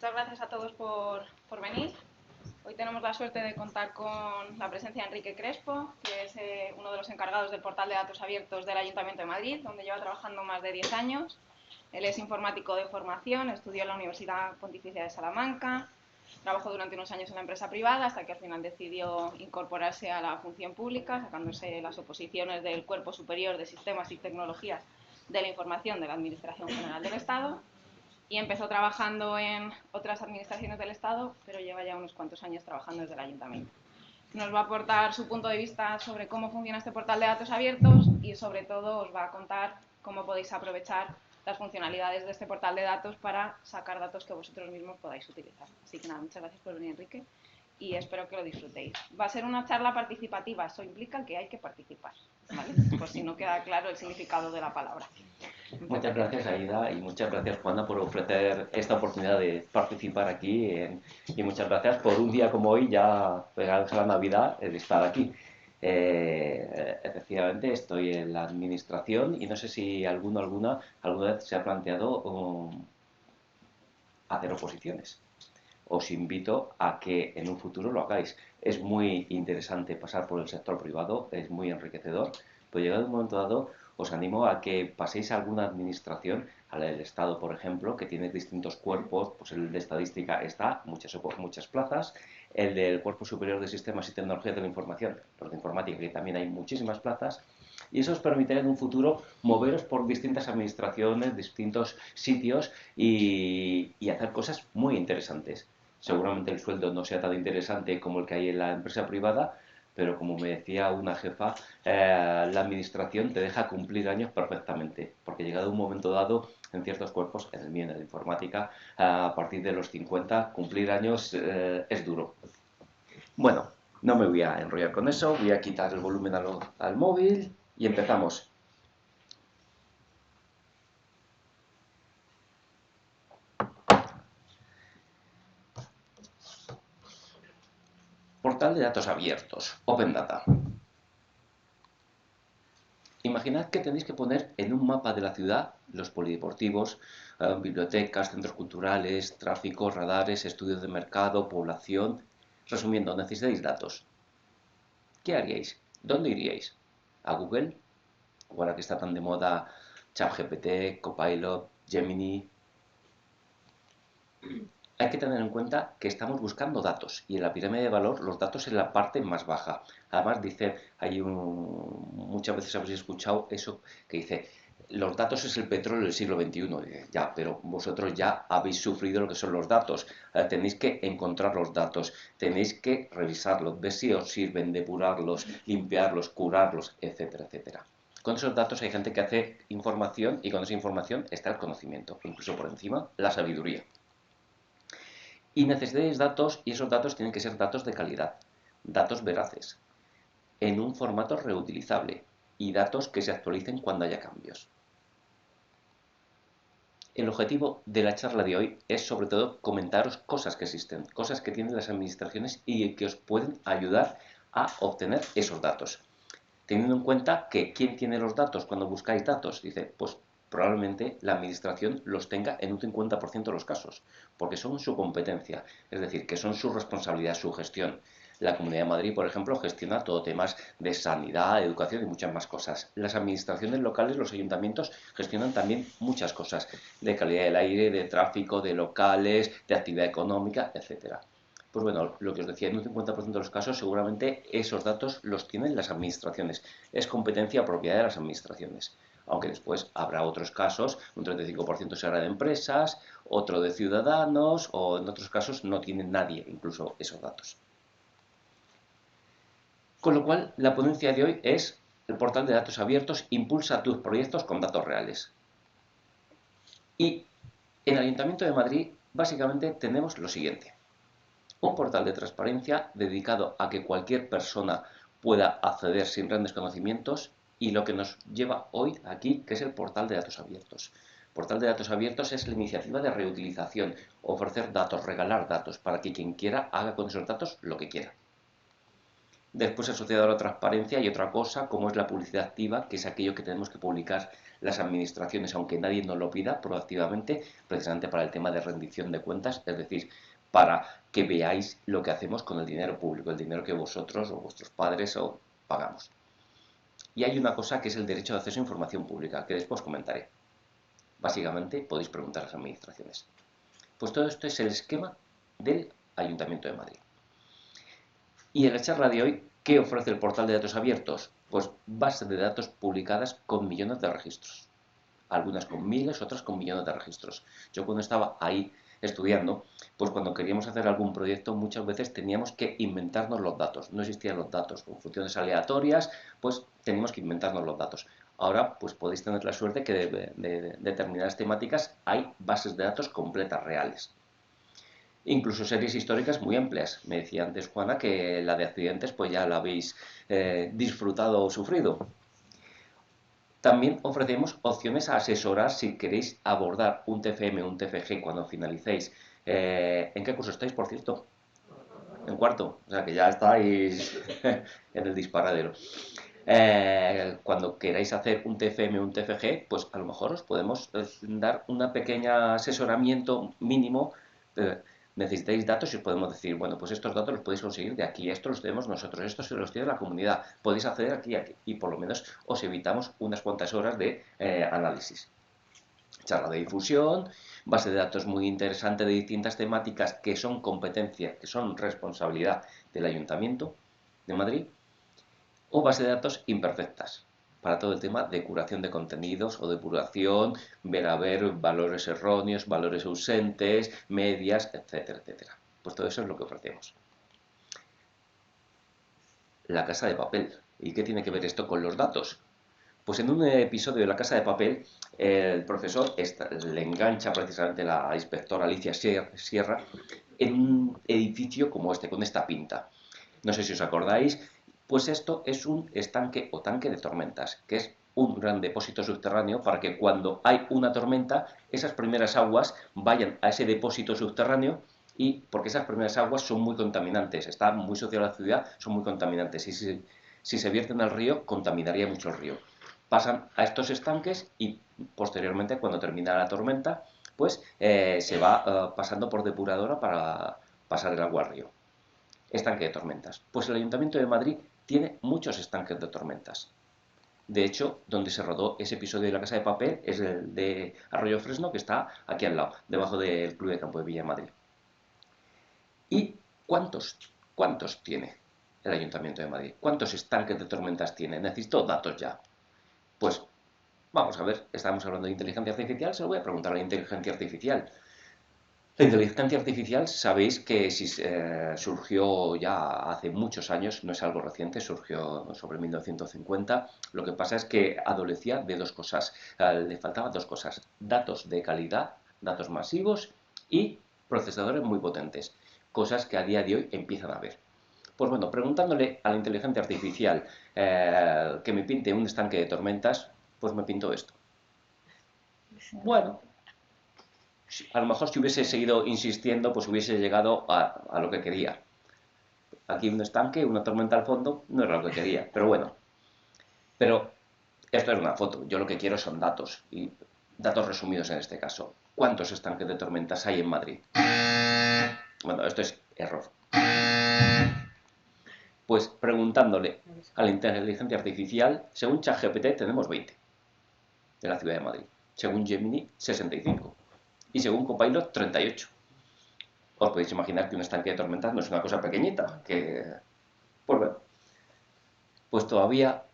Muchas gracias a todos por venir. Hoy tenemos la suerte de contar con la presencia de Enrique Crespo, que es uno de los encargados del portal de datos abiertos del Ayuntamiento de Madrid, donde lleva trabajando más de 10 años. Él es informático de formación, estudió en la Universidad Pontificia de Salamanca, trabajó durante unos años en la empresa privada hasta que al final decidió incorporarse a la función pública, sacándose las oposiciones del Cuerpo Superior de Sistemas y Tecnologías de la Información de la Administración General del Estado. Y empezó trabajando en otras administraciones del Estado, pero lleva ya unos cuantos años trabajando desde el Ayuntamiento. Nos va a aportar su punto de vista sobre cómo funciona este portal de datos abiertos y sobre todo os va a contar cómo podéis aprovechar las funcionalidades de este portal de datos para sacar datos que vosotros mismos podáis utilizar. Así que nada, muchas gracias por venir, Enrique, y espero que lo disfrutéis. Va a ser una charla participativa, eso implica que hay que participar, ¿vale? Por si no queda claro el significado de la palabra. Muchas gracias, Aida, y muchas gracias, Juana, por ofrecer esta oportunidad de participar aquí. Y muchas gracias por un día como hoy, ya pegados a la Navidad, de estar aquí. Efectivamente, estoy en la administración y no sé si alguna vez se ha planteado hacer oposiciones. Os invito a que en un futuro lo hagáis. Es muy interesante pasar por el sector privado, es muy enriquecedor, pero llegado un momento dado os animo a que paséis a alguna administración, a la del Estado, por ejemplo, que tiene distintos cuerpos, pues el de estadística está, muchas plazas, el del Cuerpo Superior de Sistemas y Tecnologías de la Información, los de informática, que también hay muchísimas plazas, y eso os permitirá en un futuro moveros por distintas administraciones, distintos sitios y hacer cosas muy interesantes. Seguramente el sueldo no sea tan interesante como el que hay en la empresa privada, pero como me decía una jefa, la administración te deja cumplir años perfectamente, porque llegado un momento dado, en ciertos cuerpos, en el mío, en la informática, a partir de los 50, cumplir años es duro. Bueno, no me voy a enrollar con eso, voy a quitar el volumen al móvil y empezamos. Portal de datos abiertos, Open Data. Imaginad que tenéis que poner en un mapa de la ciudad los polideportivos, bibliotecas, centros culturales, tráfico, radares, estudios de mercado, población. Resumiendo, necesitáis datos. ¿Qué haríais? ¿Dónde iríais? ¿A Google? Ahora que está tan de moda ChatGPT, Copilot, Gemini. Hay que tener en cuenta que estamos buscando datos y en la pirámide de valor los datos en la parte más baja. Además dice, muchas veces habéis escuchado eso que dice, los datos es el petróleo del siglo XXI. Ya, pero vosotros ya habéis sufrido lo que son los datos. Tenéis que encontrar los datos, tenéis que revisarlos, ver si os sirven, depurarlos, limpiarlos, curarlos, etcétera, etcétera. Con esos datos hay gente que hace información y con esa información está el conocimiento, incluso por encima la sabiduría. Y necesitáis datos y esos datos tienen que ser datos de calidad, datos veraces, en un formato reutilizable y datos que se actualicen cuando haya cambios. El objetivo de la charla de hoy es sobre todo comentaros cosas que existen, cosas que tienen las administraciones y que os pueden ayudar a obtener esos datos. Teniendo en cuenta que ¿quién tiene los datos cuando buscáis datos? Dice, pues probablemente la administración los tenga en un 50% de los casos, porque son su competencia, es decir, que son su responsabilidad, su gestión. La Comunidad de Madrid, por ejemplo, gestiona todo temas de sanidad, educación y muchas más cosas. Las administraciones locales, los ayuntamientos, gestionan también muchas cosas, de calidad del aire, de tráfico, de locales, de actividad económica, etcétera. Pues bueno, lo que os decía, en un 50% de los casos seguramente esos datos los tienen las administraciones. Es competencia propia de las administraciones. Aunque después habrá otros casos, un 35% será de empresas, otro de ciudadanos o en otros casos no tiene nadie incluso esos datos. Con lo cual, la ponencia de hoy es el portal de datos abiertos impulsa tus proyectos con datos reales. Y en el Ayuntamiento de Madrid básicamente tenemos lo siguiente. Un portal de transparencia dedicado a que cualquier persona pueda acceder sin grandes conocimientos y lo que nos lleva hoy aquí, que es el portal de datos abiertos. Portal de datos abiertos es la iniciativa de reutilización, ofrecer datos, regalar datos para que quien quiera haga con esos datos lo que quiera. Después asociado a la transparencia hay otra cosa como es la publicidad activa, que es aquello que tenemos que publicar las administraciones, aunque nadie nos lo pida, proactivamente, precisamente para el tema de rendición de cuentas, es decir, para que veáis lo que hacemos con el dinero público, el dinero que vosotros o vuestros padres pagamos. Y hay una cosa que es el derecho de acceso a información pública, que después comentaré. Básicamente podéis preguntar a las administraciones. Pues todo esto es el esquema del Ayuntamiento de Madrid. Y en la charla de hoy, ¿qué ofrece el portal de datos abiertos? Pues bases de datos publicadas con millones de registros. Algunas con miles, otras con millones de registros. Yo cuando estaba ahí estudiando, pues cuando queríamos hacer algún proyecto muchas veces teníamos que inventarnos los datos. No existían los datos. Con funciones aleatorias, pues teníamos que inventarnos los datos. Ahora, pues podéis tener la suerte que de determinadas temáticas hay bases de datos completas, reales. Incluso series históricas muy amplias. Me decía antes Juana que la de accidentes pues ya la habéis disfrutado o sufrido. También ofrecemos opciones a asesorar si queréis abordar un TFM o un TFG cuando finalicéis. ¿En qué curso estáis, por cierto? En cuarto, o sea que ya estáis en el disparadero. Cuando queráis hacer un TFM o un TFG, pues a lo mejor os podemos dar un pequeño asesoramiento mínimo. Necesitáis datos y os podemos decir, bueno, pues estos datos los podéis conseguir de aquí, estos los tenemos nosotros, estos se los tiene la comunidad, podéis acceder aquí y aquí, y por lo menos os evitamos unas cuantas horas de análisis. Charla de difusión, base de datos muy interesante de distintas temáticas que son competencia, que son responsabilidad del Ayuntamiento de Madrid, o base de datos imperfectas, para todo el tema de curación de contenidos o depuración, ver a ver valores erróneos, valores ausentes, medias, etcétera, etcétera. Pues todo eso es lo que ofrecemos. La Casa de Papel. ¿Y qué tiene que ver esto con los datos? Pues en un episodio de La Casa de Papel, el profesor le engancha precisamente la inspectora Alicia Sierra en un edificio como este, con esta pinta. No sé si os acordáis, pues esto es un estanque o tanque de tormentas, que es un gran depósito subterráneo para que cuando hay una tormenta, esas primeras aguas vayan a ese depósito subterráneo y porque esas primeras aguas son muy contaminantes, está muy sucia la ciudad, son muy contaminantes y si se vierten al río, contaminaría mucho el río. Pasan a estos estanques y posteriormente, cuando termina la tormenta, pues se va pasando por depuradora para pasar el agua al río. Estanque de tormentas. Pues el Ayuntamiento de Madrid tiene muchos estanques de tormentas. De hecho, donde se rodó ese episodio de La Casa de Papel es el de Arroyo Fresno, que está aquí al lado, debajo del Club de Campo de Villa Madrid. ¿Y cuántos tiene el Ayuntamiento de Madrid? ¿Cuántos estanques de tormentas tiene? Necesito datos ya. Pues vamos a ver, estamos hablando de inteligencia artificial, se lo voy a preguntar a la inteligencia artificial. La inteligencia artificial, sabéis que surgió ya hace muchos años, no es algo reciente, surgió sobre 1950. Lo que pasa es que adolecía de dos cosas, le faltaban dos cosas, datos de calidad, datos masivos y procesadores muy potentes, cosas que a día de hoy empiezan a ver. Pues bueno, preguntándole a la inteligencia artificial que me pinte un estanque de tormentas, pues me pintó esto. Bueno, a lo mejor si hubiese seguido insistiendo, pues hubiese llegado a lo que quería. Aquí un estanque, una tormenta al fondo, no era lo que quería, pero bueno. Pero esto es una foto, yo lo que quiero son datos, y datos resumidos en este caso. ¿Cuántos estanques de tormentas hay en Madrid? Bueno, esto es error. Pues preguntándole a la inteligencia artificial, según ChatGPT tenemos 20 en la ciudad de Madrid, según Gemini 65 y según Copilot 38. Os podéis imaginar que un estanque de tormentas no es una cosa pequeñita, que pues bueno, pues todavía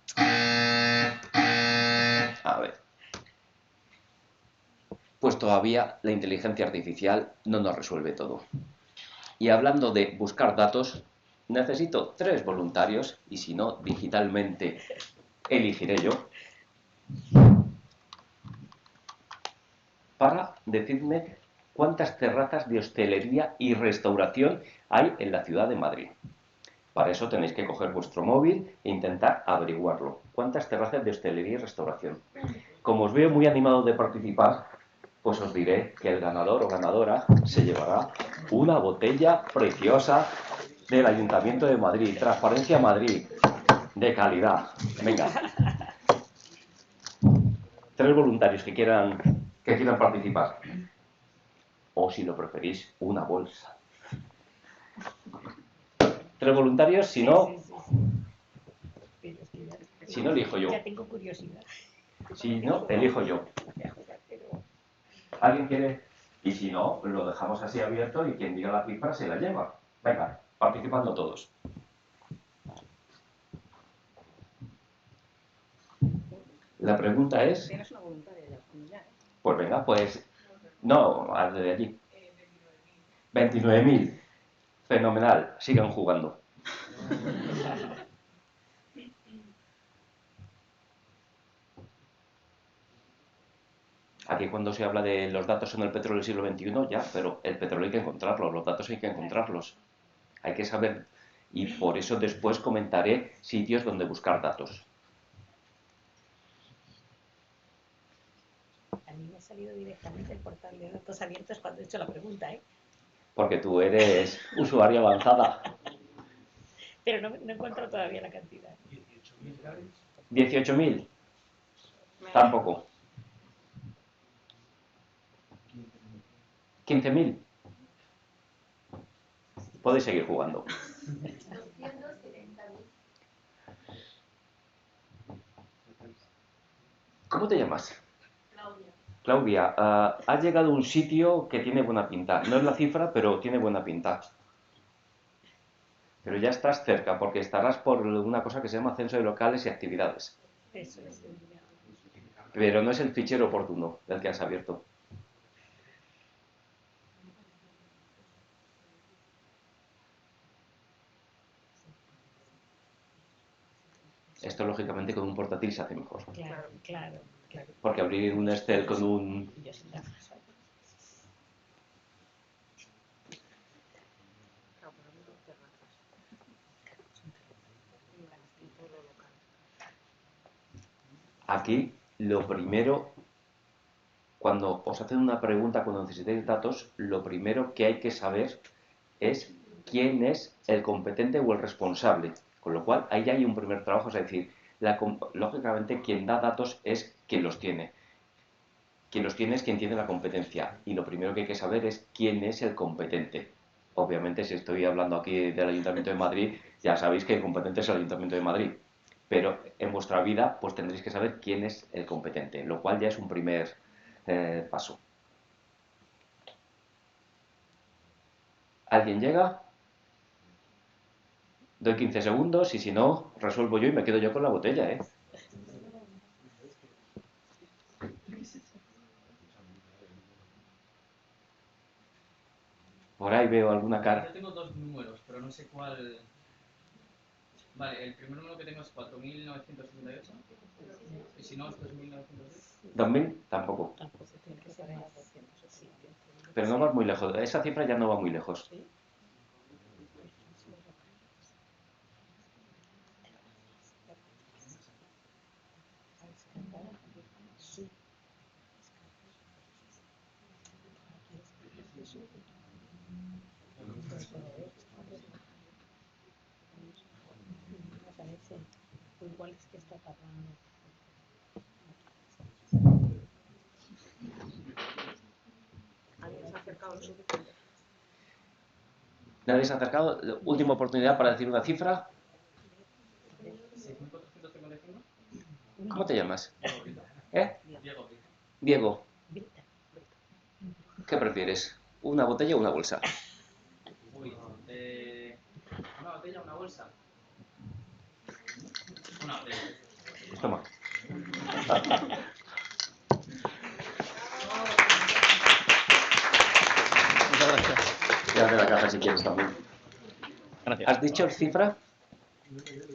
pues todavía la inteligencia artificial no nos resuelve todo. Y hablando de buscar datos, necesito 3 voluntarios, y si no, digitalmente elegiré yo, para decirme cuántas terrazas de hostelería y restauración hay en la ciudad de Madrid. Para eso tenéis que coger vuestro móvil e intentar averiguarlo. ¿Cuántas terrazas de hostelería y restauración? Como os veo muy animados de participar, pues os diré que el ganador o ganadora se llevará una botella preciosa del Ayuntamiento de Madrid, Transparencia Madrid, de calidad. Venga. 3 voluntarios que quieran participar. O si lo preferís, una bolsa. 3 voluntarios, si no... Pero es que Si no, elijo yo. Ya tengo curiosidad. Si no, elijo yo. ¿Alguien quiere? Y si no, lo dejamos así abierto y quien diga la cifra se la lleva. Venga, participando todos. La pregunta es... Tienes una voluntaria ya, ¿eh? Pues venga, pues... No, de allí. 29.000. Fenomenal. Sigan jugando. Aquí cuando se habla de los datos en el petróleo del siglo XXI, ya, pero el petróleo hay que encontrarlo, los datos hay que encontrarlos. Hay que saber, y por eso después comentaré sitios donde buscar datos. A mí me ha salido directamente el portal de datos abiertos cuando he hecho la pregunta, ¿eh? Porque tú eres usuaria avanzada. Pero no encuentro todavía la cantidad. 18.000. Tampoco. 15.000. Podéis seguir jugando. 270.000. ¿Cómo te llamas? Claudia. Claudia, has llegado a un sitio que tiene buena pinta. No es la cifra, pero tiene buena pinta. Pero ya estás cerca, porque estarás por una cosa que se llama censo de locales y actividades. Eso es. Pero no es el fichero oportuno del que has abierto. Esto, lógicamente, con un portátil se hace mejor. Claro. Porque abrir un Excel con un... Aquí, lo primero, cuando os hacen una pregunta, cuando necesitáis datos, lo primero que hay que saber es quién es el competente o el responsable. Con lo cual, ahí ya hay un primer trabajo, es decir, lógicamente quien da datos es quien los tiene. Quien los tiene es quien tiene la competencia. Y lo primero que hay que saber es quién es el competente. Obviamente, si estoy hablando aquí del Ayuntamiento de Madrid, ya sabéis que el competente es el Ayuntamiento de Madrid. Pero en vuestra vida, pues tendréis que saber quién es el competente, lo cual ya es un primer paso. ¿Alguien llega? Doy 15 segundos y si no, resuelvo yo y me quedo yo con la botella, ¿eh? Por ahí veo alguna cara. Yo tengo 2 números, pero no sé cuál... Vale, el primer número que tengo es 4.978. Y si no, es 2.910. ¿2000? Tampoco. Pero no vas muy lejos. Esa cifra ya no va muy lejos. Igual es que está tardando. ¿Alguien se ha acercado lo suficiente? ¿Nadie se ha acercado? Última oportunidad para decir una cifra. 6.455. ¿Cómo te llamas? Diego. ¿Eh? Diego. Diego. ¿Qué prefieres? ¿Una botella o una bolsa? Uy, ¿una botella o una bolsa? Una botella. Toma. Muchas gracias. Quédate la caja si quieres también. Gracias. ¿Has dicho cifra?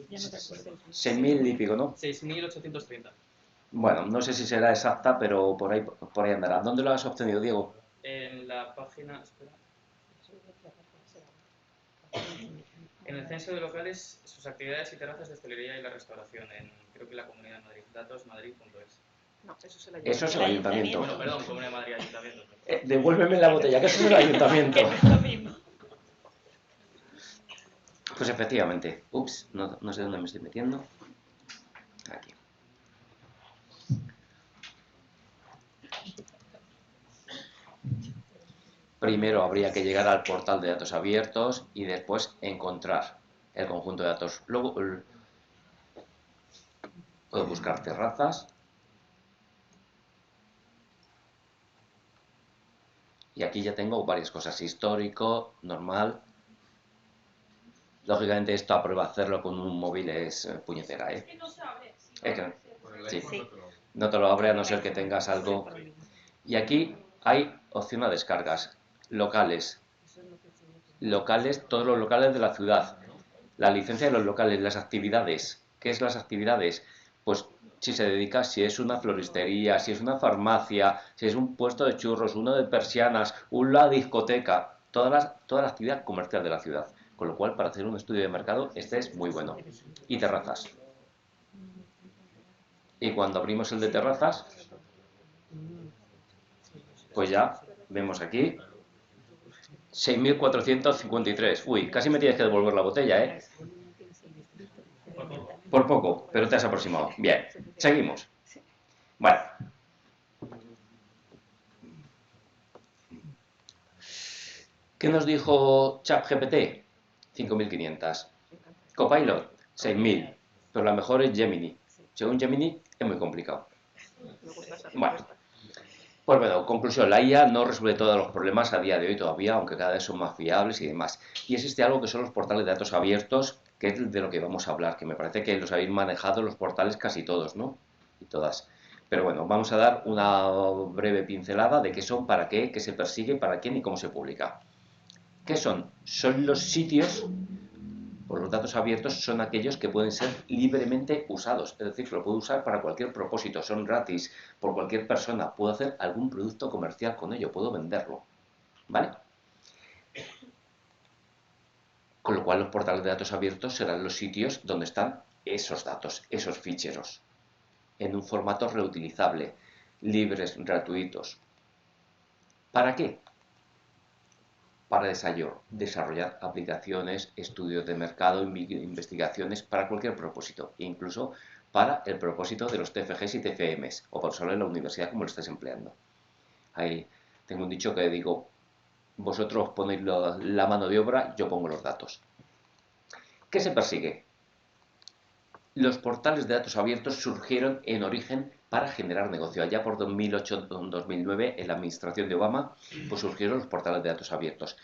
Ya no recuerdo. 6.000 y pico, ¿no? 6.830. Bueno, no sé si será exacta, pero por ahí andará. ¿Dónde lo has obtenido, Diego? En la página... Espera. En el censo de locales, sus actividades y terrazas de hostelería y la restauración, creo que la Comunidad de Madrid, datosmadrid.es. No, eso se la Eso es el ayuntamiento. Bueno, perdón, Comunidad de Madrid, Ayuntamiento. Devuélveme la botella, que eso es el ayuntamiento. Es lo mismo. Pues efectivamente. Ups, no sé dónde me estoy metiendo. Aquí. primero habría que llegar al portal de datos abiertos y después encontrar el conjunto de datos. Luego puedo buscar terrazas. Y aquí ya tengo varias cosas. Histórico, normal. Lógicamente esto a prueba de hacerlo con un móvil es puñetera, ¿eh? Es que no se abre. Es que sí. Sí. No te lo abre a no ser que tengas algo. Y aquí hay opción a descargas. Locales. Locales, todos los locales de la ciudad. La licencia de los locales, las actividades. ¿Qué es las actividades? Pues si se dedica, si es una floristería, si es una farmacia, si es un puesto de churros, uno de persianas, una discoteca, toda la actividad comercial de la ciudad. Con lo cual, para hacer un estudio de mercado, este es muy bueno. Y terrazas. Y cuando abrimos el de terrazas, pues ya vemos aquí 6.453. Uy, casi me tienes que devolver la botella, ¿eh? Por poco, pero te has aproximado. Bien, seguimos. Bueno. ¿Qué nos dijo ChatGPT? 5.500. Copilot, 6.000. Pero la mejor es Gemini. Según Gemini, es muy complicado. Bueno. Pues bueno, conclusión, la IA no resuelve todos los problemas a día de hoy todavía, aunque cada vez son más fiables y demás. Y existe algo que son los portales de datos abiertos, que es de lo que vamos a hablar, que me parece que los habéis manejado los portales casi todos, ¿no? Y todas. Pero bueno, vamos a dar una breve pincelada de qué son, para qué se persigue, para quién y cómo se publica. ¿Qué son? Son los sitios, por los datos abiertos, son aquellos que pueden ser libremente usados, es decir, que lo puedo usar para cualquier propósito, son gratis, por cualquier persona, puedo hacer algún producto comercial con ello, puedo venderlo, ¿vale? Con lo cual los portales de datos abiertos serán los sitios donde están esos datos, esos ficheros, en un formato reutilizable, libres, gratuitos. ¿Para qué? Para desarrollar aplicaciones, estudios de mercado, investigaciones para cualquier propósito, incluso para el propósito de los TFGs y TFMs, o por solo en la universidad como lo estáis empleando. Ahí tengo un dicho que digo, vosotros ponéis la mano de obra, yo pongo los datos. ¿Qué se persigue? Los portales de datos abiertos surgieron en origen para generar negocio. Allá por 2008-2009, en la administración de Obama, pues surgieron los portales de datos abiertos.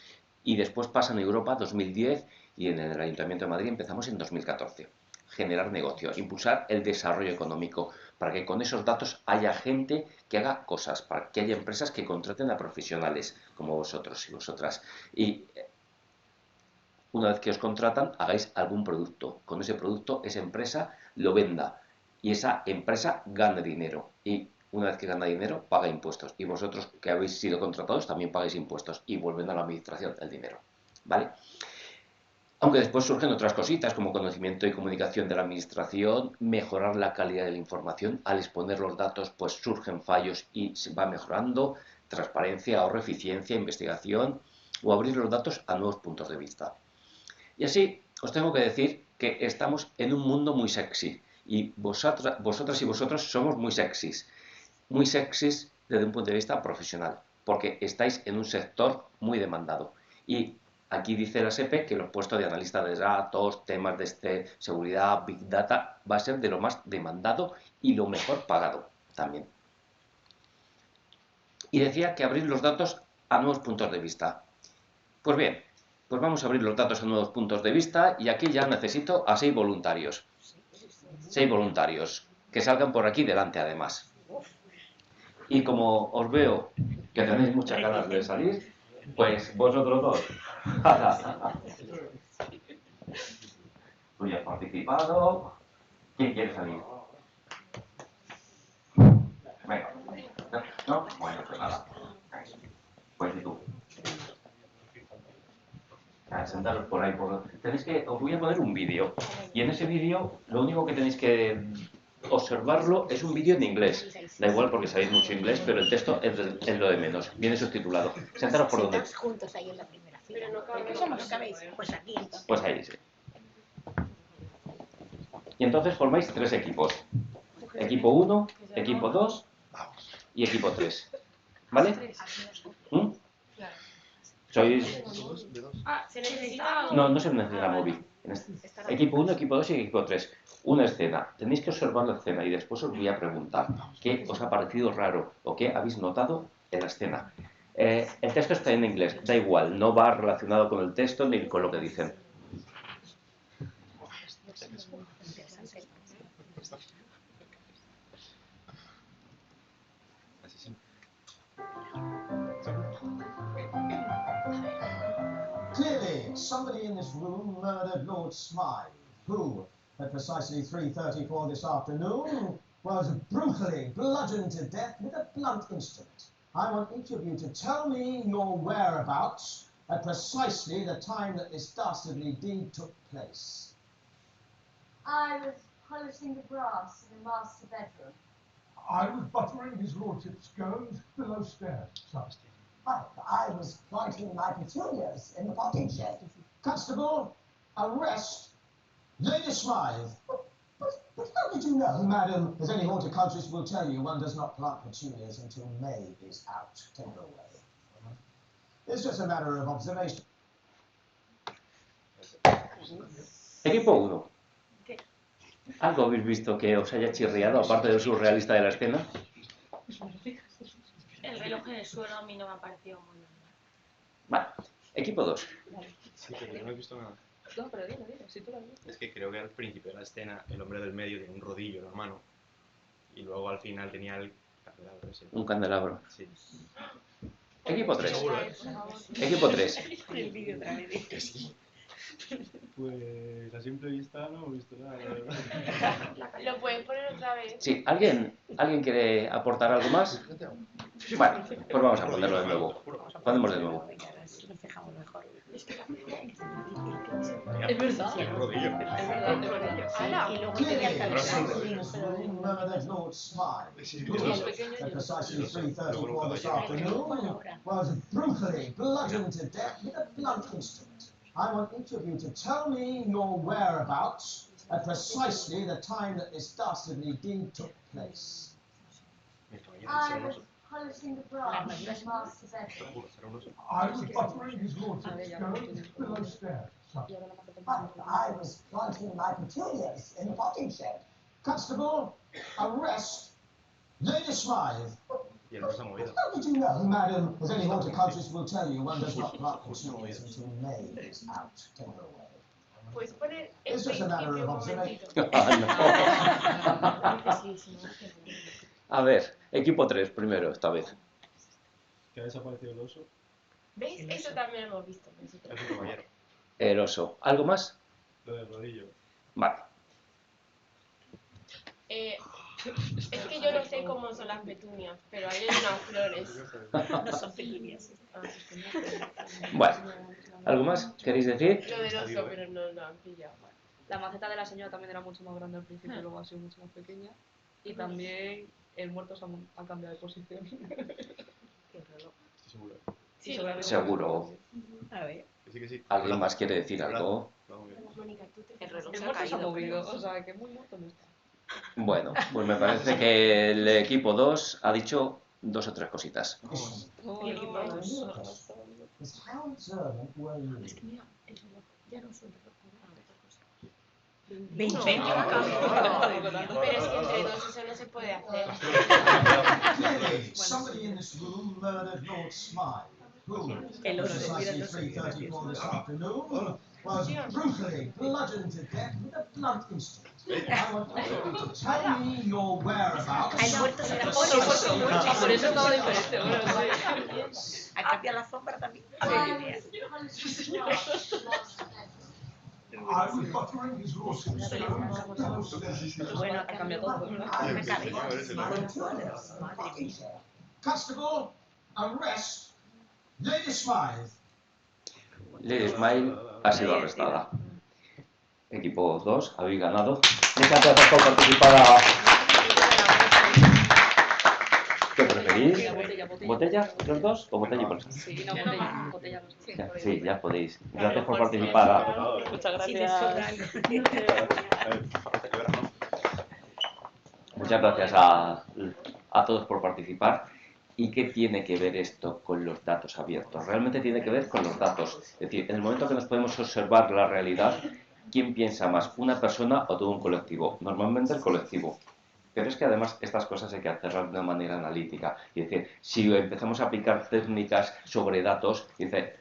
Y después pasa en Europa 2010 y en el Ayuntamiento de Madrid empezamos en 2014. Generar negocio, impulsar el desarrollo económico, para que con esos datos haya gente que haga cosas, para que haya empresas que contraten a profesionales como vosotros y vosotras. Y una vez que os contratan, hagáis algún producto. Con ese producto, esa empresa lo venda y esa empresa gane dinero. Y una vez que gana dinero, paga impuestos. Y vosotros que habéis sido contratados también pagáis impuestos y vuelven a la administración el dinero. ¿Vale? Aunque después surgen otras cositas como conocimiento y comunicación de la administración, mejorar la calidad de la información. Al exponer los datos, pues surgen fallos y se va mejorando. Transparencia, ahorro, eficiencia, investigación o abrir los datos a nuevos puntos de vista. Y así os tengo que decir que estamos en un mundo muy sexy y vosotras y vosotros somos muy sexys desde un punto de vista profesional, porque estáis en un sector muy demandado. Y aquí dice la SEPE que los puestos de analista de datos, temas de seguridad, Big Data, va a ser de lo más demandado y lo mejor pagado también. Y decía que abrir los datos a nuevos puntos de vista. Pues bien, pues vamos a abrir los datos a nuevos puntos de vista y aquí ya necesito a 6 voluntarios. 6 voluntarios, que salgan por aquí delante además. Y como os veo que tenéis muchas ganas de salir, pues vosotros dos. Tú ya has participado. ¿Quién quiere salir? Venga. ¿No? Bueno, pues nada. Pues y tú. Sentaros por ahí. Os voy a poner un vídeo. Y en ese vídeo, lo único que tenéis que observarlo es un vídeo en inglés. Da igual porque sabéis mucho inglés, pero el texto es lo de menos. Viene subtitulado. Sentaros por donde. Juntos ahí en la primera fila. Pero no cabéis. ¿Cómo no cabéis? Pues aquí entonces. Pues ahí sí. Y entonces formáis 3 equipos. Equipo 1, equipo 2 y equipo 3. ¿Vale? ¿Mm? Sois... Se necesita... No, no se necesita móvil. Equipo 1, equipo 2 y equipo 3. Una escena. Tenéis que observar la escena y después os voy a preguntar qué os ha parecido raro o qué habéis notado en la escena. El texto está en inglés, da igual, no va relacionado con el texto ni con lo que dicen. Clearly, somebody in this room murdered Lord Smythe, who, at precisely 3:34 this afternoon, was brutally bludgeoned to death with a blunt instrument. I want each of you to tell me your whereabouts at precisely the time that this dastardly deed took place. I was polishing the brass in the master bedroom. I was buttering his lordship's scones below stairs, sir. I was planting my petunias in the potting shed. Constable, arrest Lady Smythe. But how did you know, madam, as any horticulturist will tell you, one does not plant petunias until May is out. Take her away. It's just a matter of observation. Equipo 1. ¿Algo habéis visto que os haya chirriado, aparte del surrealista de la escena? El reloj en el suelo a mí no me ha parecido muy normal. Vale. Equipo 2. Sí, pero yo no he visto nada. No, pero dilo, si tú lo ves. Es que creo que al principio de la escena el hombre del medio tenía un rodillo en la mano y luego al final tenía el candelabro ese. Un candelabro. Sí. Equipo 3. Seguro, ¿eh? Equipo 3. El vídeo otra vez. Que sí. Pues a simple vista no he visto nada, la verdad. ¿Lo puedes poner otra vez? Sí, ¿alguien quiere aportar algo más? Vale, pues vamos a ponerlo de nuevo. Ponemos de nuevo. Nos dejamos mejor. Es verdad. El rodillo. Y luego tenía el Somebody in this room murdered Lord Smythe, who, at precisely 3:34 this afternoon, was brutally bludgeoned to death with a blunt instrument. I want each of you to tell me your whereabouts at precisely the time that this dastardly deed took place. I was polishing the brass in the master bedroom. I was buttering his lordship's scones below stairs, sir. I was planting my petunias in the potting shed. Constable, arrest Lady Smythe. Y el no se ha movido. How did you know, madam, as any horticulturist will tell you, one does not plant petunias until May is out. Take her away. Puedes poner el It's just a matter principio of un momentito. A ver, equipo 3 primero, esta vez. Que ha desaparecido el oso. ¿Veis? Eso también lo hemos visto. Es un caballero. El oso. ¿Algo más? Lo del rodillo. Vale. Es que yo no sé cómo son las petunias, pero ahí hay unas flores. No son petunias. Bueno, ¿algo más queréis decir? Lo del oso, pero no lo han pillado. La maceta de la señora también era mucho más grande al principio, luego ha sido mucho más pequeña. Y también el muerto se ha cambiado de posición. Qué reloj. Estoy seguro. Sí, Seguro. A ver. Que sí, que sí. ¿Alguien más quiere decir algo? Mónica, tú te... El reloj El se ha muerto se ha caído. movido, o sea que muy muerto no está. Bueno, pues me parece que el equipo 2 ha dicho 2 o 3 cositas. El equipo dos. Is how observant were you? Es que mira, el reloj ya no es un reloj, Pero es que entre dos eso no se puede hacer. Clearly, somebody in this room murdered Lord Smythe, who, at precisely 3:34 this afternoon, was brutally bludgeoned to death with a blunt instrument. I want you to tell me your whereabouts. El muerto se la Por eso es todo diferente. Bueno, ¿Ha cambiado la sombra también? I was polishing the brass in the master bedroom. I was buttering his lordship's scones below stairs. bueno, ha cambiado todo. Constable, arrest Lady Smythe. Lady Smile ha sido arrestada. Equipo 2, habéis ganado. Muchas gracias por participar. ¿Qué preferís? ¿Botella los dos o botella y bolsa? Sí, no, botella no sé. Sí, ya podéis. Gracias por participar. Muchas Si te sobra gracias. algo. Muchas gracias a todos por participar. ¿Y qué tiene que ver esto con los datos abiertos? Realmente tiene que ver con los datos. Es decir, en el momento que nos podemos observar la realidad, ¿quién piensa más? ¿Una persona o todo un colectivo? Normalmente el colectivo. Pero es que además estas cosas hay que hacerlas de una manera analítica. Y es decir, si empezamos a aplicar técnicas sobre datos,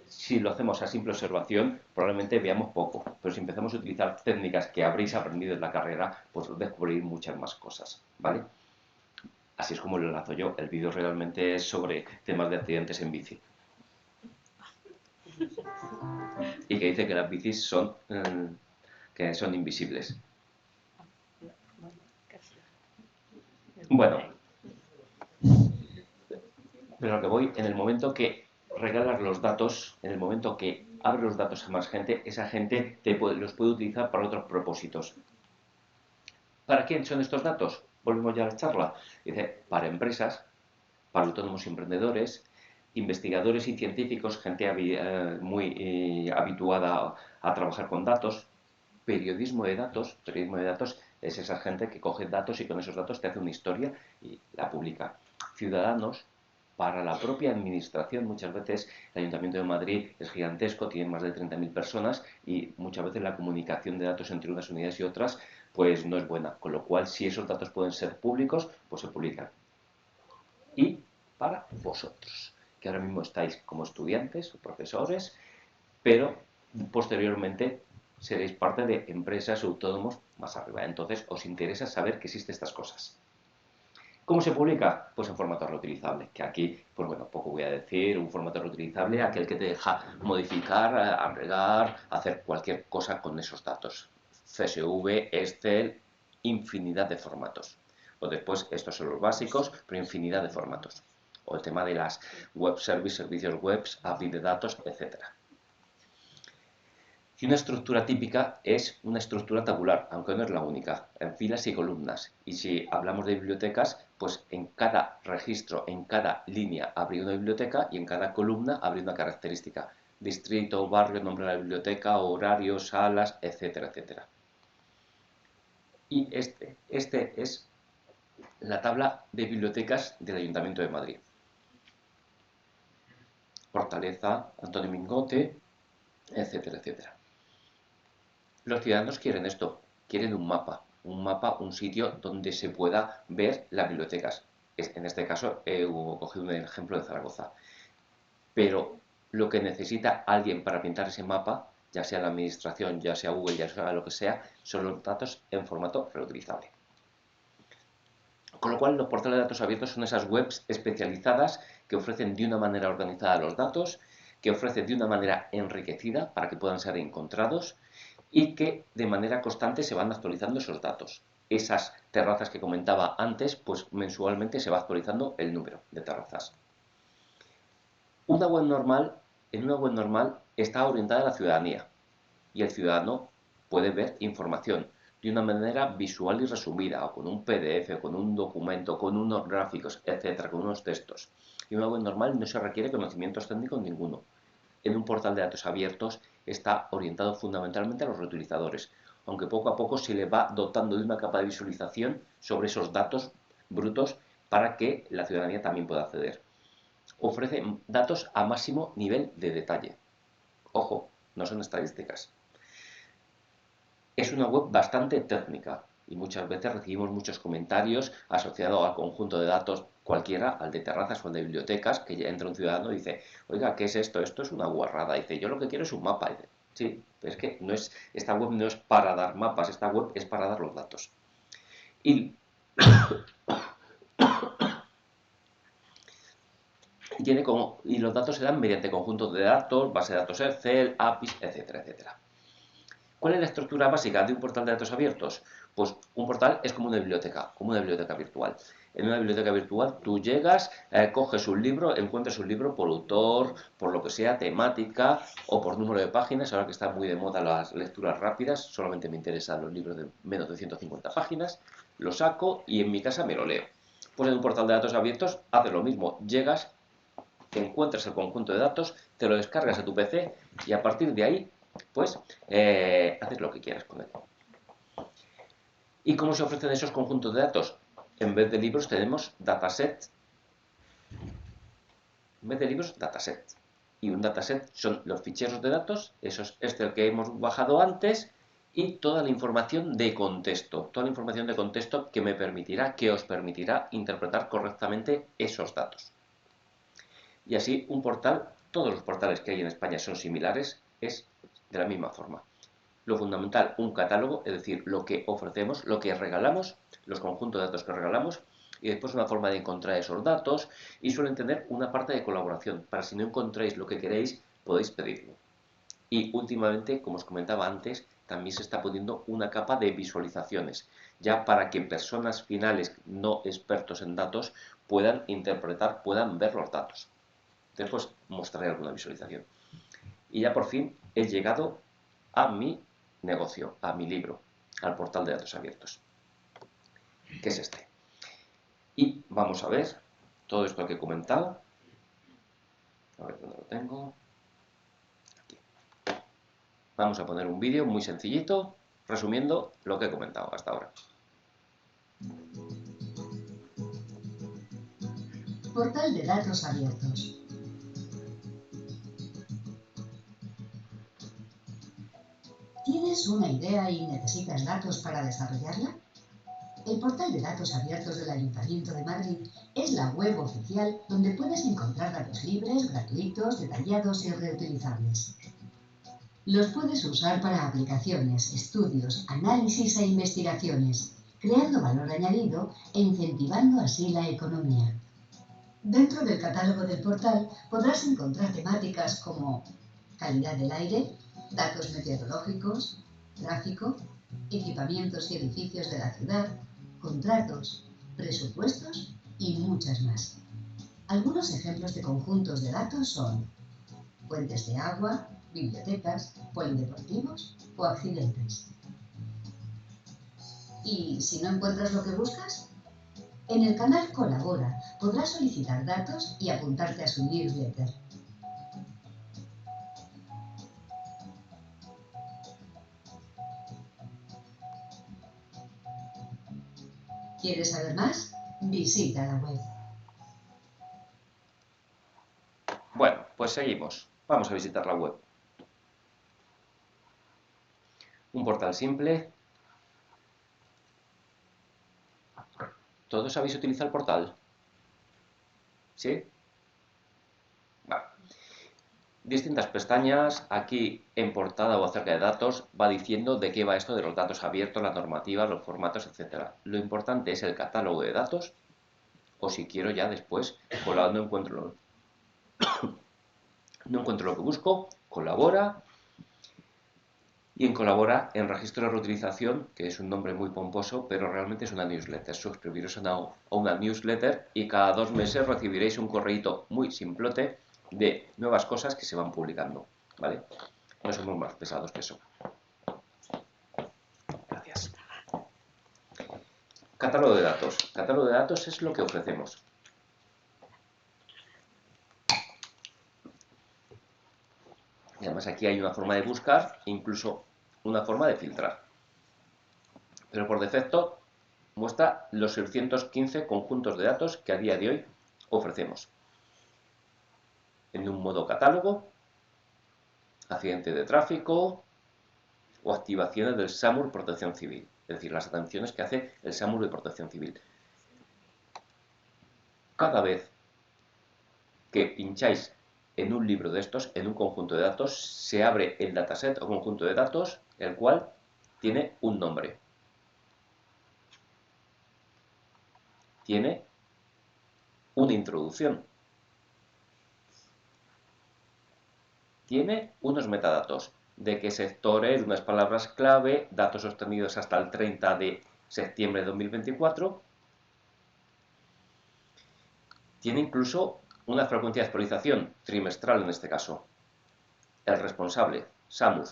si lo hacemos a simple observación, probablemente veamos poco. Pero si empezamos a utilizar técnicas que habréis aprendido en la carrera, pues descubrir muchas más cosas, ¿vale? Así es como lo enlazo yo. El vídeo realmente es sobre temas de accidentes en bici. Y que dice que las bicis son invisibles. Bueno, pero lo que voy, en el momento que regalas los datos, en el momento que abres los datos a más gente, esa gente los puede utilizar para otros propósitos. ¿Para quién son estos datos? Volvemos ya a la charla. Dice, para empresas, para autónomos y emprendedores, investigadores y científicos, gente muy habituada a trabajar con datos, periodismo de datos es esa gente que coge datos y con esos datos te hace una historia y la publica. Ciudadanos, para la propia administración, muchas veces el Ayuntamiento de Madrid es gigantesco, tiene más de 30.000 personas y muchas veces la comunicación de datos entre unas unidades y otras pues no es buena, con lo cual si esos datos pueden ser públicos, pues se publican. Y para vosotros, que ahora mismo estáis como estudiantes o profesores, pero posteriormente seréis parte de empresas o autónomos más arriba. Entonces os interesa saber que existen estas cosas. ¿Cómo se publica? Pues en formato reutilizable, que aquí, pues bueno, poco voy a decir. Un formato reutilizable, aquel que te deja modificar, agregar, hacer cualquier cosa con esos datos. CSV, Excel, infinidad de formatos. O después, estos son los básicos, pero infinidad de formatos. O el tema de las web services, servicios web, API de datos, etcétera. Y una estructura típica es una estructura tabular, aunque no es la única, en filas y columnas. Y si hablamos de bibliotecas, pues en cada registro, en cada línea habría una biblioteca y en cada columna habría una característica. Distrito, barrio, nombre de la biblioteca, horarios, salas, etcétera, etcétera. Y este es la tabla de bibliotecas del Ayuntamiento de Madrid. Fortaleza, Antonio Mingote, etcétera, etcétera. Los ciudadanos quieren esto, quieren un mapa, un sitio donde se pueda ver las bibliotecas. En este caso he cogido un ejemplo de Zaragoza. Pero lo que necesita alguien para pintar ese mapa, ya sea la administración, ya sea Google, ya sea lo que sea, son los datos en formato reutilizable. Con lo cual los portales de datos abiertos son esas webs especializadas que ofrecen de una manera organizada los datos, que ofrecen de una manera enriquecida para que puedan ser encontrados, y que de manera constante se van actualizando esos datos. Esas terrazas que comentaba antes, pues mensualmente se va actualizando el número de terrazas. En una web normal está orientada a la ciudadanía y el ciudadano puede ver información de una manera visual y resumida, o con un PDF, o con un documento, con unos gráficos, etcétera, con unos textos. Y en una web normal no se requiere conocimientos técnicos ninguno. En un portal de datos abiertos está orientado fundamentalmente a los reutilizadores, aunque poco a poco se le va dotando de una capa de visualización sobre esos datos brutos para que la ciudadanía también pueda acceder. Ofrece datos a máximo nivel de detalle. Ojo, no son estadísticas. Es una web bastante técnica y muchas veces recibimos muchos comentarios asociados al conjunto de datos cualquiera, al de terrazas o al de bibliotecas, que ya entra un ciudadano y dice, oiga, ¿qué es esto? Esto es una guarrada. Dice, yo lo que quiero es un mapa. Dice, sí, pero es que esta web no es para dar mapas, esta web es para dar los datos. Y los datos se dan mediante conjuntos de datos, base de datos Excel, APIs, etcétera, etcétera. ¿Cuál es la estructura básica de un portal de datos abiertos? Pues un portal es como una biblioteca virtual. En una biblioteca virtual tú llegas, coges un libro, encuentras un libro por autor, por lo que sea, temática o por número de páginas. Ahora que están muy de moda las lecturas rápidas, solamente me interesan los libros de menos de 150 páginas, lo saco y en mi casa me lo leo. Pues en un portal de datos abiertos haces lo mismo, llegas, encuentras el conjunto de datos, te lo descargas a tu PC y a partir de ahí pues haces lo que quieras con él. ¿Y cómo se ofrecen esos conjuntos de datos? En vez de libros tenemos datasets En vez de libros, dataset. Y un dataset son los ficheros de datos, eso es el que hemos bajado antes, y toda la información de contexto. Toda la información de contexto que os permitirá interpretar correctamente esos datos. Y así un portal, todos los portales que hay en España son similares, es de la misma forma. Lo fundamental, un catálogo, es decir, lo que ofrecemos, lo que regalamos, los conjuntos de datos que regalamos, y después una forma de encontrar esos datos, y suelen tener una parte de colaboración, para si no encontráis lo que queréis, podéis pedirlo. Y últimamente, como os comentaba antes, también se está poniendo una capa de visualizaciones, ya para que personas finales no expertos en datos puedan interpretar, puedan ver los datos. Después mostraré alguna visualización. Y ya por fin he llegado a mi negocio, a mi libro, al portal de datos abiertos, que es este. Y vamos a ver todo esto que he comentado. A ver dónde lo tengo. Aquí. Vamos a poner un vídeo muy sencillito, resumiendo lo que he comentado hasta ahora. Portal de datos abiertos. ¿Tienes una idea y necesitas datos para desarrollarla? El portal de datos abiertos del Ayuntamiento de Madrid es la web oficial donde puedes encontrar datos libres, gratuitos, detallados y reutilizables. Los puedes usar para aplicaciones, estudios, análisis e investigaciones, creando valor añadido e incentivando así la economía. Dentro del catálogo del portal podrás encontrar temáticas como calidad del aire, datos meteorológicos, tráfico, equipamientos y edificios de la ciudad, contratos, presupuestos y muchas más. Algunos ejemplos de conjuntos de datos son fuentes de agua, bibliotecas, polideportivos o accidentes. ¿Y si no encuentras lo que buscas? En el canal Colabora podrás solicitar datos y apuntarte a su newsletter. ¿Quieres saber más? Visita la web. Bueno, pues seguimos. Vamos a visitar la web. Un portal simple. ¿Todos sabéis utilizar el portal? ¿Sí? Vale. Distintas pestañas. Aquí en portada o acerca de datos va diciendo de qué va esto de los datos abiertos, la normativa, los formatos, etc. Lo importante es el catálogo de datos, o si quiero ya después, no encuentro lo que busco, colabora. Y en Colabora, en registro de reutilización, que es un nombre muy pomposo, pero realmente es una newsletter. Suscribiros a una newsletter y cada 2 meses recibiréis un correíto muy simplote de nuevas cosas que se van publicando, ¿vale? No somos más pesados que eso. Gracias. Catálogo de datos. Catálogo de datos es lo que ofrecemos. Y además aquí hay una forma de buscar, incluso una forma de filtrar. Pero por defecto muestra los 615 conjuntos de datos que a día de hoy ofrecemos. En un modo catálogo, accidente de tráfico o activaciones del SAMUR Protección Civil. Es decir, las atenciones que hace el SAMUR de Protección Civil. Cada vez que pincháis en un libro de estos, en un conjunto de datos, se abre el dataset o conjunto de datos, el cual tiene un nombre. Tiene una introducción. Tiene unos metadatos. De qué sectores, unas palabras clave, datos sostenidos hasta el 30 de septiembre de 2024. Tiene incluso una frecuencia de actualización, trimestral en este caso. El responsable, SAMUR.